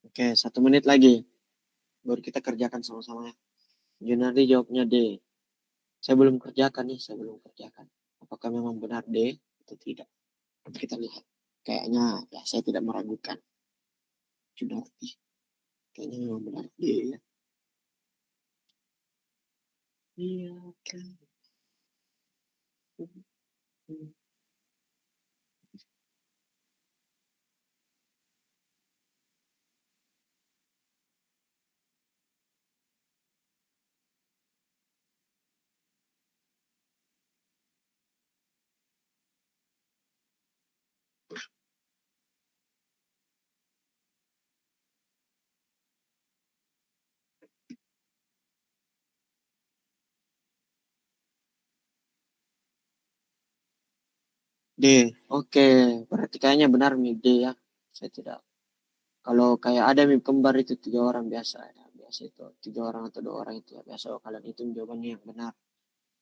Oke, 1 menit lagi. Baru kita kerjakan sama-sama ya. Junardi jawabnya D. Saya belum kerjakan nih, saya belum kerjakan. Apakah memang benar D atau tidak? Kita lihat. Kayaknya ya saya tidak meragukan. Junardi. Kayaknya memang benar D ya. Iya kan. D. Oke, berarti kayaknya benar nih D ya. Saya tidak. Kalau kayak ada mie kembar itu 3 orang biasa ya. Biasa itu 3 orang atau 2 orang itu ya. Biasa kalian itu jawabannya yang benar.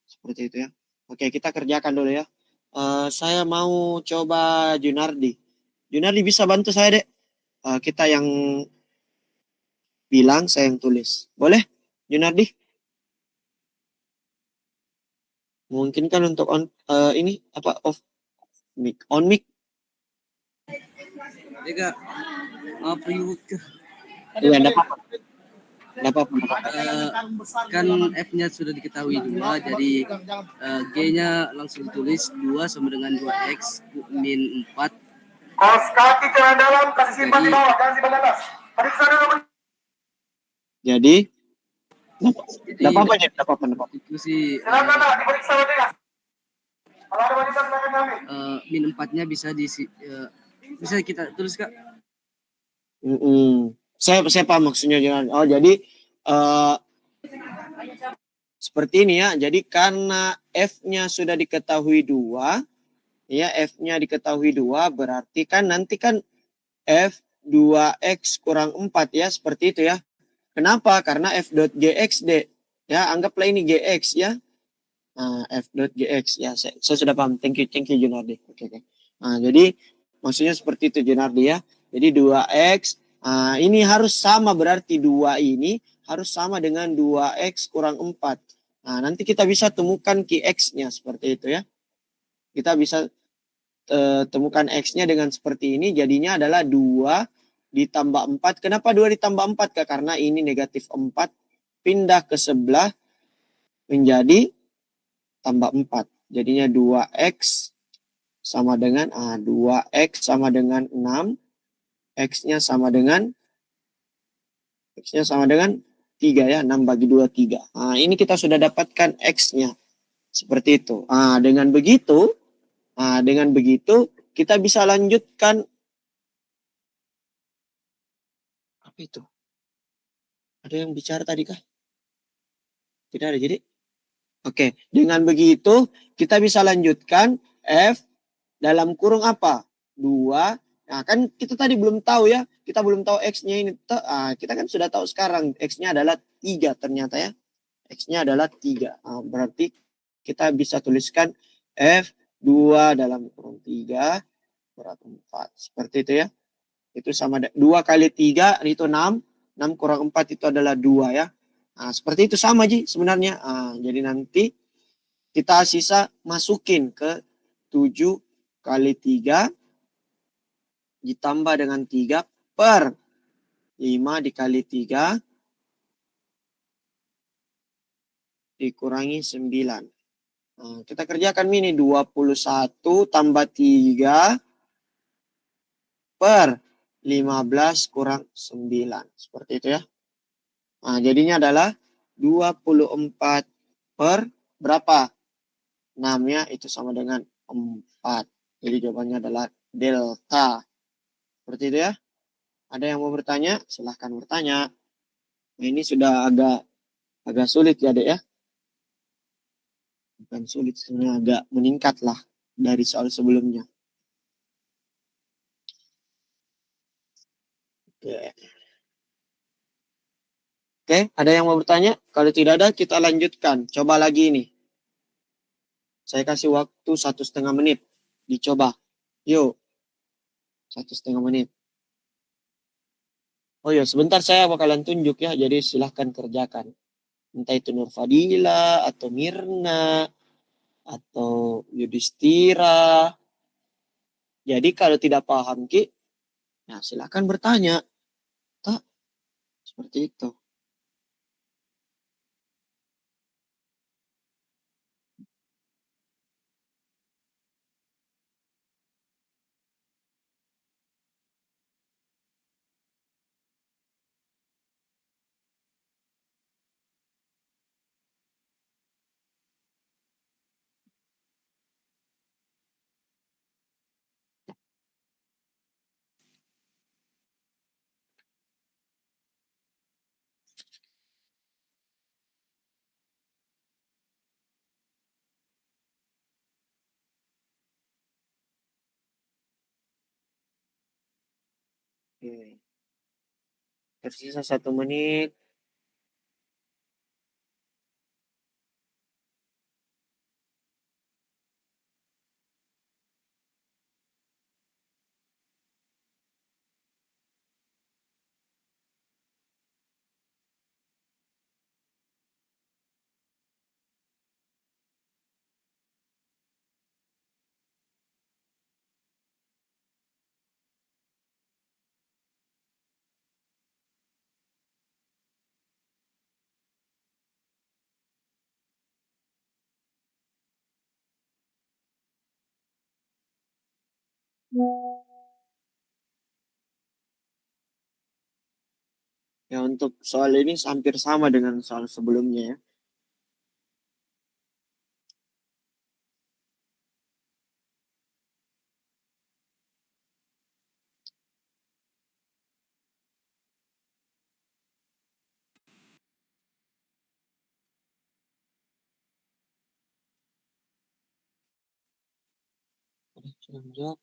Seperti itu ya. Oke, kita kerjakan dulu ya. Saya mau coba Junardi. Junardi bisa bantu saya, Dek? Kita yang bilang, saya yang tulis. Boleh, Junardi? Mungkin kan untuk ini apa off mic, on mic. Ega, apa yuk? Iya, enggak apa-apa. Enggak apa-apa. Kan F-nya sudah diketahui 2, jadi G-nya langsung ditulis 2 sama dengan 2X min 4. Kaos kaki jangan dalam, kasih simpan di bawah, jangan simpan di atas. Periksa dulu. Jadi, enggak apa-apa, enggak apa-apa. Itu sih Silakan, Pak, diperiksa wanita. Kalau ada wanita silakan kami. min 4-nya bisa bisa kita tulis, Kak. Saya paham maksudnya. Oh, jadi seperti ini ya. Jadi karena F-nya sudah diketahui 2, ya F-nya diketahui 2, berarti kan nanti kan F 2X kurang 4 ya, seperti itu ya. Kenapa? Karena F.GX, ya, anggaplah ini GX ya. Nah, F.GX ya, saya sudah paham. Thank you Junardi. Oke. Nah, jadi maksudnya seperti itu Junardi ya. Jadi 2X, ini harus sama, berarti 2 ini harus sama dengan 2X kurang 4. Nah, nanti kita bisa temukan X-nya seperti itu ya. Kita bisa temukan X-nya dengan seperti ini, jadinya adalah 2 ditambah 4. Kenapa 2 ditambah 4? Karena ini negatif 4 pindah ke sebelah menjadi tambah 4. Jadinya 2X sama dengan 2X sama dengan 6. X-nya sama dengan 3 ya. 6 bagi 2, 3. Nah, ini kita sudah dapatkan X-nya. Seperti itu. Dengan begitu kita bisa lanjutkan. Apa itu? Ada yang bicara tadi kah? Tidak ada, jadi. Oke, dengan begitu kita bisa lanjutkan F dalam kurung apa? 2. Nah, kan kita tadi belum tahu ya. Kita belum tahu X-nya ini. Kita kan sudah tahu sekarang X-nya adalah 3 ternyata ya. X-nya adalah 3. Berarti kita bisa tuliskan F 2 dalam kurung 3 berat 4. Seperti itu ya. Itu sama 2 kali 3 itu 6. 6 kurang 4 itu adalah 2 ya. Seperti itu sama Ji sebenarnya. Jadi nanti kita sisa masukin ke 7 kali 3 ditambah dengan 3 per 5 dikali 3 dikurangi 9. Nah, kita kerjakan ini 21 tambah 3 per 15 kurang 9. Seperti itu ya. Nah, jadinya adalah 24 per berapa? 6 ya, itu sama dengan 4. Jadi jawabannya adalah delta. Seperti itu ya. Ada yang mau bertanya? Silahkan bertanya. Nah, ini sudah agak sulit ya, Dek ya. Bukan sulit, sebenarnya agak meningkat lah dari soal sebelumnya. Oke. Oke, ada yang mau bertanya? Kalau tidak ada, kita lanjutkan. Coba lagi ini. Saya kasih waktu 1,5 menit. Dicoba. Yuk. 1,5 menit. Oh ya, sebentar saya bakalan tunjuk ya. Jadi silahkan kerjakan. Entah itu Nur Fadila, atau Mirna, atau Yudhistira. Jadi kalau tidak paham, Ki, ya silahkan bertanya. Tak, seperti itu. Oke. Tersisa 1 menit. Ya, untuk soal ini hampir sama dengan soal sebelumnya ya. Sudah menjawab.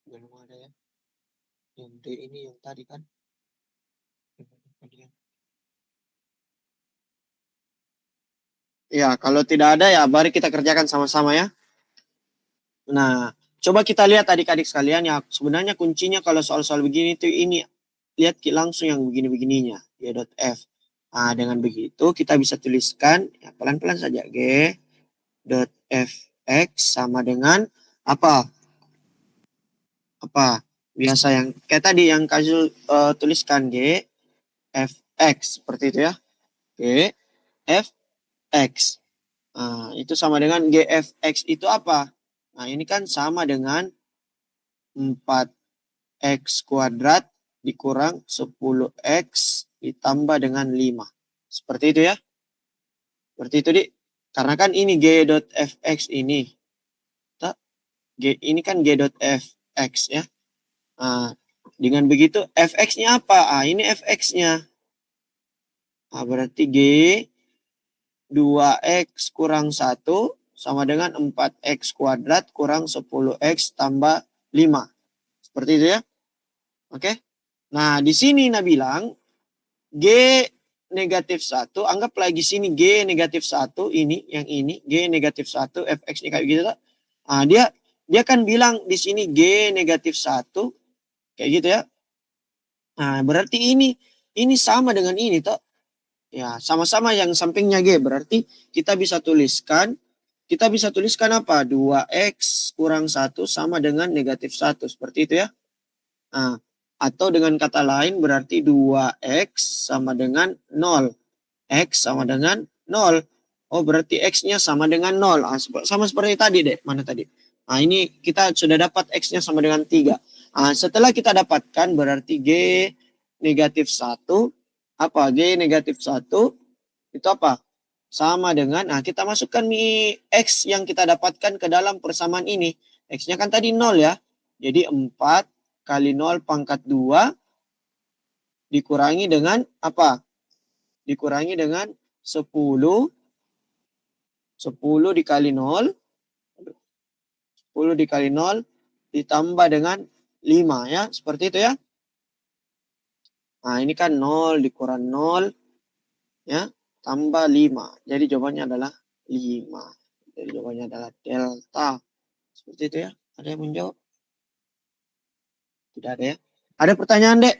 Belum ada ya. Yang D ini yang tadi kan. Ya, kalau tidak ada ya mari kita kerjakan sama-sama ya. Nah, coba kita lihat adik-adik sekalian ya. Sebenarnya kuncinya kalau soal-soal begini tuh ini lihat langsung yang begini-begininya. Ya dot F. Nah, dengan begitu kita bisa tuliskan ya, pelan-pelan saja G dot Fx sama dengan apa? Apa? Biasa yang kayak tadi yang Kazul tuliskan G Fx seperti itu ya. G Fx. Nah, itu sama dengan GFX itu apa? Nah, ini kan sama dengan 4x kuadrat dikurang 10x ditambah dengan 5. Seperti itu ya. Seperti itu, Dik. Karena kan ini G dot Fx ini. Ini kan G dot Fx ya. Nah, dengan begitu Fx-nya apa? Ah, ini Fx-nya. Nah, berarti G 2x kurang 1 sama dengan 4x kuadrat kurang 10x tambah 5. Seperti itu ya. Oke. Nah, di sini Nah bilang G negatif 1, anggap lagi sini G negatif 1, ini, yang ini, G negatif 1, Fx ini kayak gitu. Nah, dia dia kan bilang di sini G negatif 1. Kayak gitu ya. Nah, berarti ini sama dengan ini toh. Ya, sama-sama yang sampingnya G. Berarti kita bisa tuliskan apa? 2X kurang 1 sama dengan negatif 1. Seperti itu ya. Nah, atau dengan kata lain berarti 2X sama dengan 0. X sama dengan 0. Oh, berarti X-nya sama dengan 0. Ah, sama seperti tadi deh. Mana tadi? Nah, ini kita sudah dapat X-nya sama dengan 3. Nah, setelah kita dapatkan berarti G negatif 1. Apa? G negatif 1 itu apa? Sama dengan, nah kita masukkan X yang kita dapatkan ke dalam persamaan ini. X-nya kan tadi 0 ya. Jadi 4 kali 0 pangkat 2 dikurangi dengan apa? Dikurangi dengan 10. 10 dikali 0. 10 dikali 0 ditambah dengan 5 ya. Seperti itu ya. Nah ini kan 0 dikurang 0 ya. Tambah 5. Jadi jawabannya adalah 5. Jadi jawabannya adalah delta. Seperti itu ya. Ada yang menjawab? Tidak ada ya. Ada pertanyaan, Dek?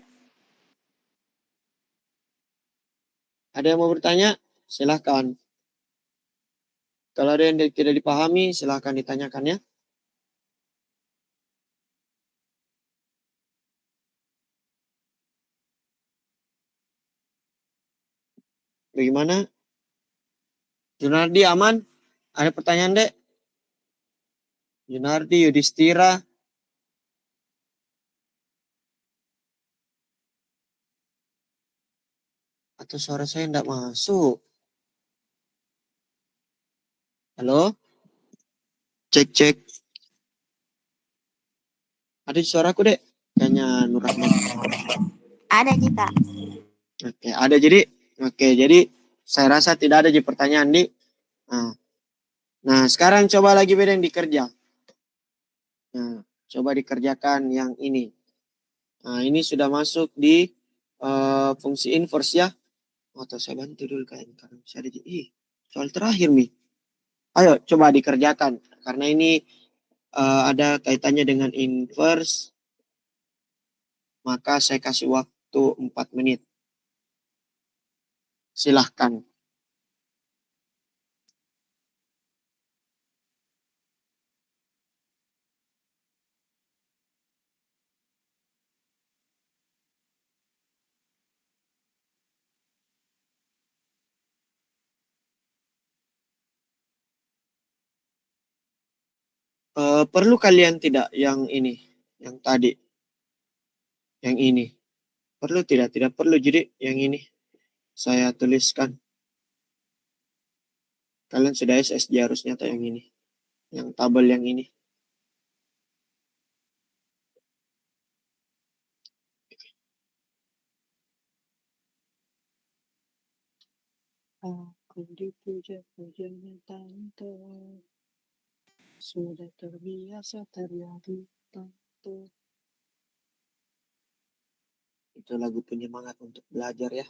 Ada yang mau bertanya? Silahkan. Kalau ada yang tidak dipahami, silahkan ditanyakan ya. Bagaimana? Junardi aman? Ada pertanyaan, Dek? Junardi, Yudhistira. Atau suara saya tidak masuk? Halo? Cek, cek. Ada suaraku, Dek? Kayaknya Nur Rahman. Ada Jika. Oke, ada jadi saya rasa tidak ada pertanyaan di. Nah, sekarang coba lagi beda yang dikerja. Nah, coba dikerjakan yang ini. Nah, ini sudah masuk di fungsi inverse ya. Atau saya bantu dulu kayaknya karena bisa ada soal terakhir nih. Ayo coba dikerjakan karena ini ada kaitannya dengan inverse. Maka saya kasih waktu 4 menit. Silahkan. Perlu kalian tidak yang ini, yang tadi, yang ini? Perlu tidak? Tidak perlu. Jadi yang ini saya tuliskan. Kalian sudah SSJ harusnya atau yang ini, yang tabel yang ini. Aku dipuja-pujanya tante, sudah terbiasa terjadi tante. Itu lagu penyemangat untuk belajar ya.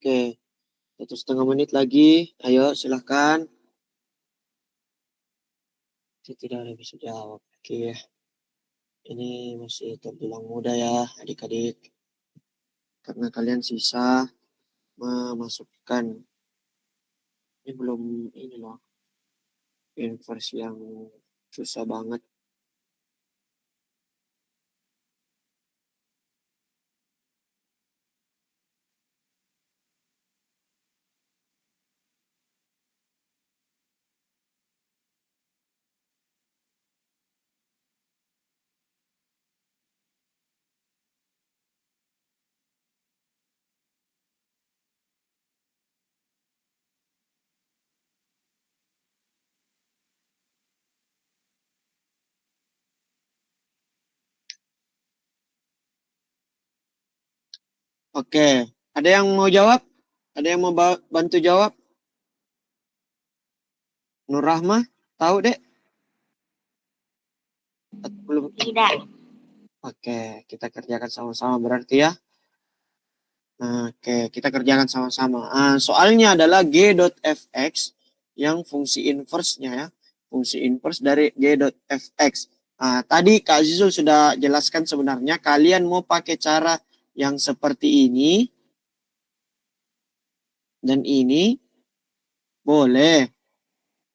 Oke. 1,5 menit lagi. Ayo silahkan. Tidak ada yang bisa jawab. Oke. Ini masih terbilang mudah ya adik-adik. Karena kalian sisa memasukkan. Ini belum ini loh. Inverse yang susah banget. Oke, ada yang mau jawab? Ada yang mau bantu jawab? Nur Rahmah, tahu dek? Atau belum? Tidak. Oke, kita kerjakan sama-sama berarti ya. Oke, kita kerjakan sama-sama. Soalnya adalah g.fx yang fungsi inverse-nya ya. Fungsi inverse dari g.fx. Tadi Kak Azizul sudah jelaskan sebenarnya kalian mau pakai cara yang seperti ini dan ini boleh.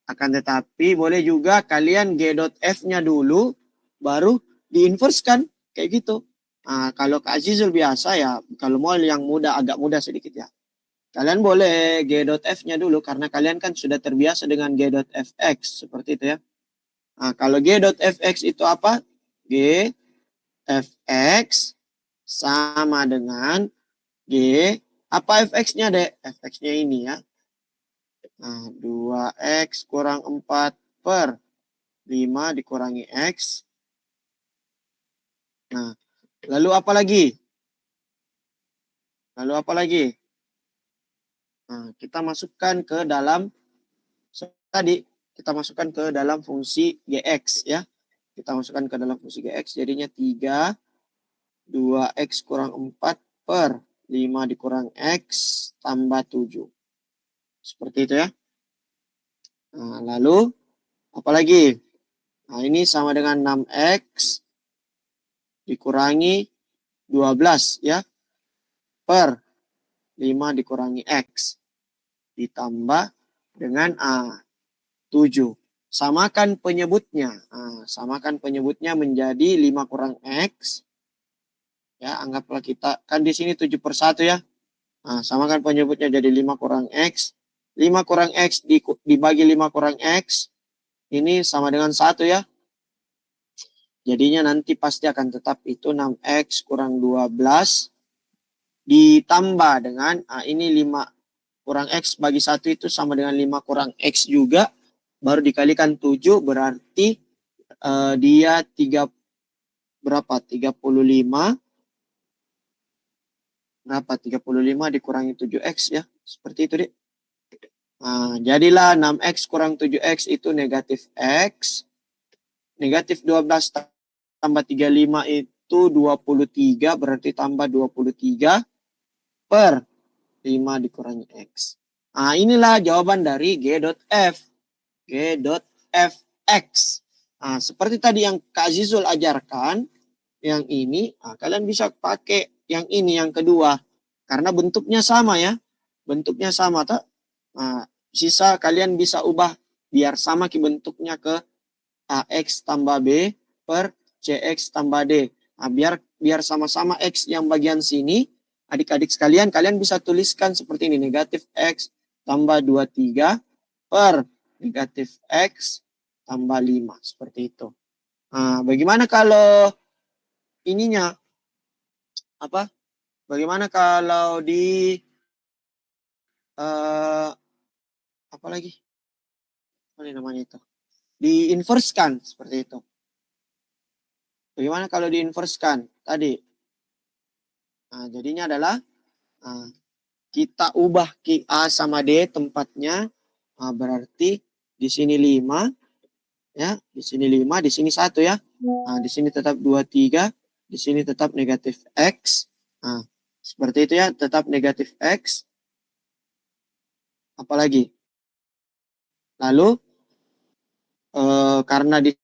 Akan tetapi boleh juga kalian g.f-nya dulu baru diinverskan kayak gitu. Kalau Kak Azizul biasa ya, kalau mau yang mudah agak mudah sedikit ya. Kalian boleh g.f-nya dulu karena kalian kan sudah terbiasa dengan g.fx seperti itu ya. Kalau g.fx itu apa? g.fx sama dengan g apa fx-nya deh? Fx-nya ini ya. 2x kurang 4 per 5 dikurangi x. Nah, lalu apa lagi? Lalu apa lagi? Kita masukkan ke dalam tadi kita masukkan ke dalam fungsi gx ya. Kita masukkan ke dalam fungsi gx jadinya 3 2x kurang 4 per 5 dikurang x tambah 7. Seperti itu ya. Lalu apa lagi? Ini sama dengan 6x dikurangi 12 ya. Per 5 dikurangi x ditambah dengan 7. Samakan penyebutnya. Samakan penyebutnya menjadi 5 kurang x. Ya, anggaplah kita kan di sini 7/1 ya. Samakan penyebutnya jadi 5 kurang x. 5 kurang x dibagi 5 kurang x. Ini sama dengan 1 ya. Jadinya nanti pasti akan tetap itu 6x kurang 12 ditambah dengan ini 5 kurang x bagi 1 itu sama dengan 5 kurang x juga. Baru dikalikan 7 berarti dia 3 berapa? 35. Berapa? 35 dikurangi 7x ya. Seperti itu, Dik. Jadilah 6x kurang 7x itu negatif x. Negatif 12 tambah 35 itu 23. Berarti tambah 23 per 5 dikurangi x. Inilah jawaban dari g.f. G.fx. Seperti tadi yang Kak Azizul ajarkan, yang ini, kalian bisa pakai yang ini, yang kedua. Karena bentuknya sama ya. Bentuknya sama. Sisa kalian bisa ubah biar sama bentuknya ke x tambah b per cx tambah d. Biar sama-sama x yang bagian sini. Adik-adik sekalian, kalian bisa tuliskan seperti ini. Negatif x tambah 23 per negatif x tambah 5. Seperti itu. Bagaimana kalau ininya? Bagaimana kalau di apa lagi? Apa namanya itu? Diinverskan seperti itu. Bagaimana kalau diinverskan tadi? Jadinya adalah kita ubah A sama D tempatnya. Berarti di sini 5 ya, di sini 5, di sini 1 ya. Di sini tetap 23, di sini tetap negatif x. Seperti itu ya, tetap negatif x. Apalagi? Lalu karena di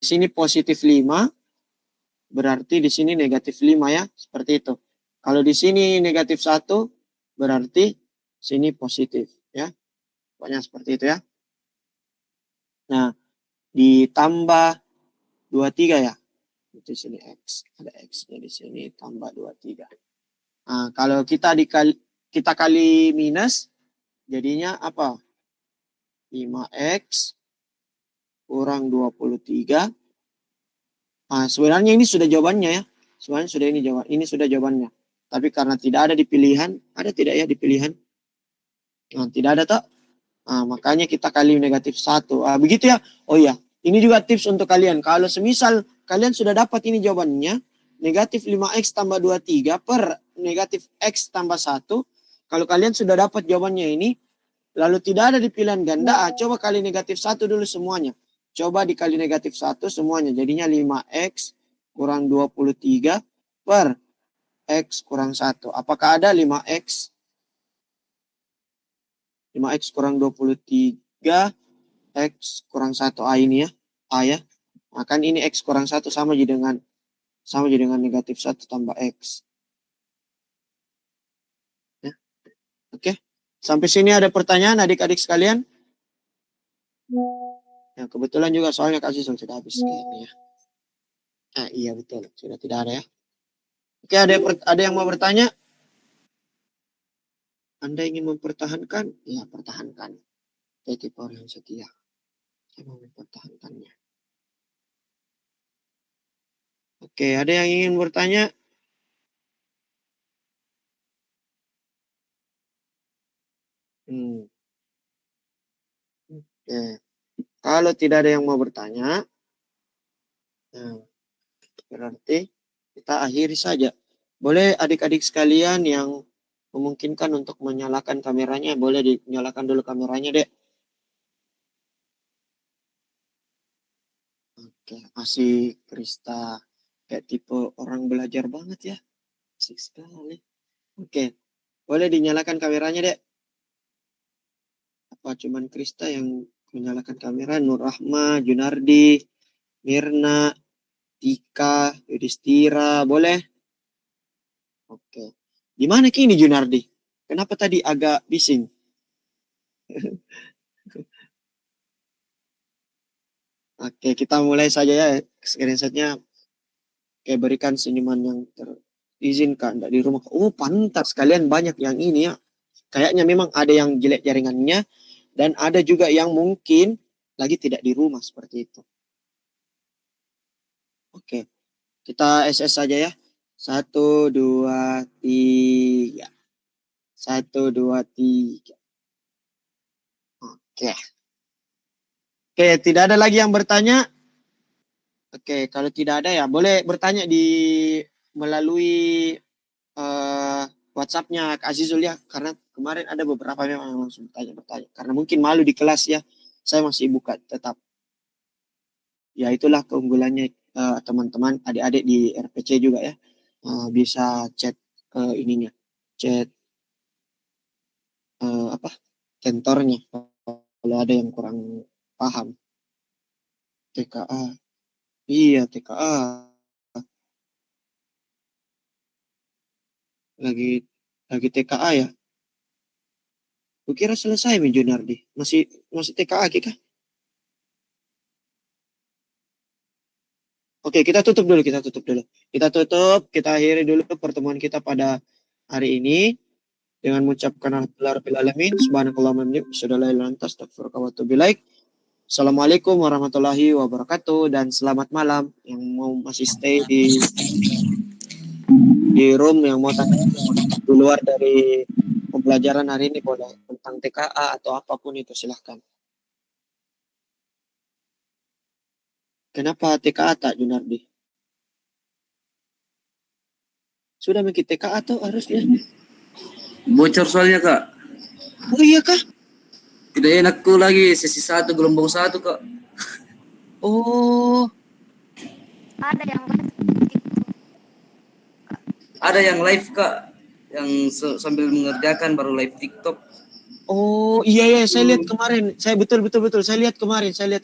sini positif 5, berarti di sini negatif 5 ya, seperti itu. Kalau di sini negatif 1, berarti sini positif ya. Pokoknya seperti itu ya. Nah, ditambah 23 ya. Di sini X, ada X-nya di sini tambah 23. Nah, kalau kita kali minus, jadinya apa? 5X kurang 23. Nah, sebenarnya ini sudah jawabannya ya. Sebenarnya sudah ini sudah jawabannya. Tapi karena tidak ada di pilihan, ada tidak ya di pilihan? Nah, tidak ada tak? Nah, makanya kita kali negatif 1. Begitu ya. Oh iya, ini juga tips untuk kalian. Kalau semisal kalian sudah dapat ini jawabannya, negatif 5X tambah 23 per negatif X tambah 1. Kalau kalian sudah dapat jawabannya ini, lalu tidak ada di pilihan ganda, coba kali negatif 1 dulu semuanya. Coba dikali negatif 1 semuanya. Jadinya 5X kurang 23 per X kurang 1. Apakah ada 5X? 5X kurang 23, X kurang 1. Ini ya. Ya. Maka ini X kurang 1 sama jadi dengan negatif 1 tambah X. Ya. Oke. Sampai sini ada pertanyaan adik-adik sekalian? Ya, kebetulan juga soalnya kasih sudah habis kayaknya ya. Iya betul, sudah tidak ada ya. Oke, ada yang mau bertanya? Anda ingin mempertahankan? Ya, pertahankan. Saya tipe orang yang setia. Saya mau mempertahankannya. Oke, ada yang ingin bertanya? Oke. Kalau tidak ada yang mau bertanya, nah, berarti kita akhiri saja. Boleh adik-adik sekalian yang memungkinkan untuk menyalakan kameranya, boleh dinyalakan dulu kameranya, Dek. Oke, masih Krista kayak tipe orang belajar banget ya. Asik sekali. Oke, boleh dinyalakan kameranya, Dek. Apa cuman Krista yang menyalakan kamera? Nur Rahma, Junardi, Mirna, Tika, Yudhistira, boleh? Oke. Gimana kini Junardi? Kenapa tadi agak bising? Oke, kita mulai saja ya. Screenshotnya kayak berikan senyuman yang terizinkan di rumah. Oh, pantas kalian banyak yang ini ya. Kayaknya memang ada yang jelek jaringannya dan ada juga yang mungkin lagi tidak di rumah seperti itu. Oke, kita SS saja ya. 1, 2, 3. 1, 2, 3. Oke. Oke, tidak ada lagi yang bertanya. Oke, kalau tidak ada ya boleh bertanya melalui WhatsApp-nya Kak Azizul ya, karena kemarin ada beberapa memang yang langsung bertanya. Karena mungkin malu di kelas ya, saya masih buka tetap. Ya itulah keunggulannya teman-teman, adik-adik di RPC juga ya, bisa chat ininya, chat kantornya kalau ada yang kurang paham. TKA, iya TKA. Lagi TKA ya. Kukira selesai Mi Junardi. Masih TKA kah? Oke, kita tutup dulu. Kita akhiri dulu pertemuan kita pada hari ini dengan mengucapkan alhamdulillahirabbil alamin, subhanakallahumma wa bihamdika. Assalamualaikum warahmatullahi wabarakatuh dan selamat malam yang mau masih stay di room, yang mau tanya di luar dari pembelajaran hari ini boleh tentang TKA atau apapun itu silahkan. Kenapa TKA tak Junardi? Sudah mikir TKA atau harusnya? Bocor soalnya Kak. Oh iya kah? Tidak enakku lagi sesi 1 gelombang 1 Kak. Oh. Ada yang live Kak, yang sambil mengerjakan baru live TikTok. Oh iya saya lihat kemarin. Saya betul. Saya lihat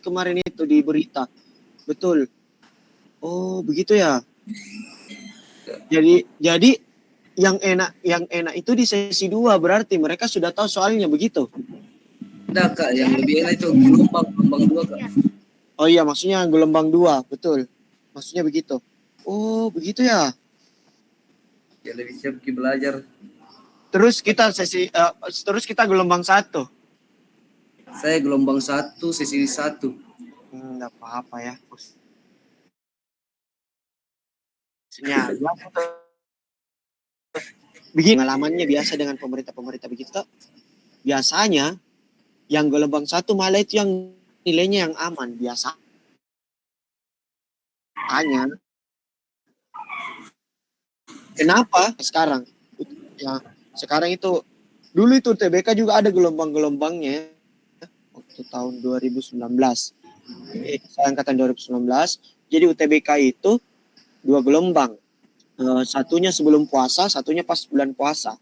kemarin itu di berita. Betul. Oh begitu ya. Jadi yang enak itu di sesi 2 berarti mereka sudah tahu soalnya begitu. Nah kak, yang lebih enak itu gelombang 2 kak. Oh iya maksudnya gelombang 2 betul. Maksudnya begitu. Oh begitu ya. Yang lebih siap belajar. Terus kita gelombang 1. Saya gelombang 1 sesi 1. Enggak apa-apa ya. Maksudnya begini pengalamannya biasa dengan pemerintah begitu toh. Biasanya yang gelombang 1 malah itu yang nilainya yang aman biasa. Hanya kenapa sekarang? Ya, sekarang itu dulu itu TBK juga ada gelombang-gelombangnya waktu tahun 2019. Saya angkatan 2019. Jadi UTBK itu 2 gelombang. Satunya sebelum puasa, satunya pas bulan puasa.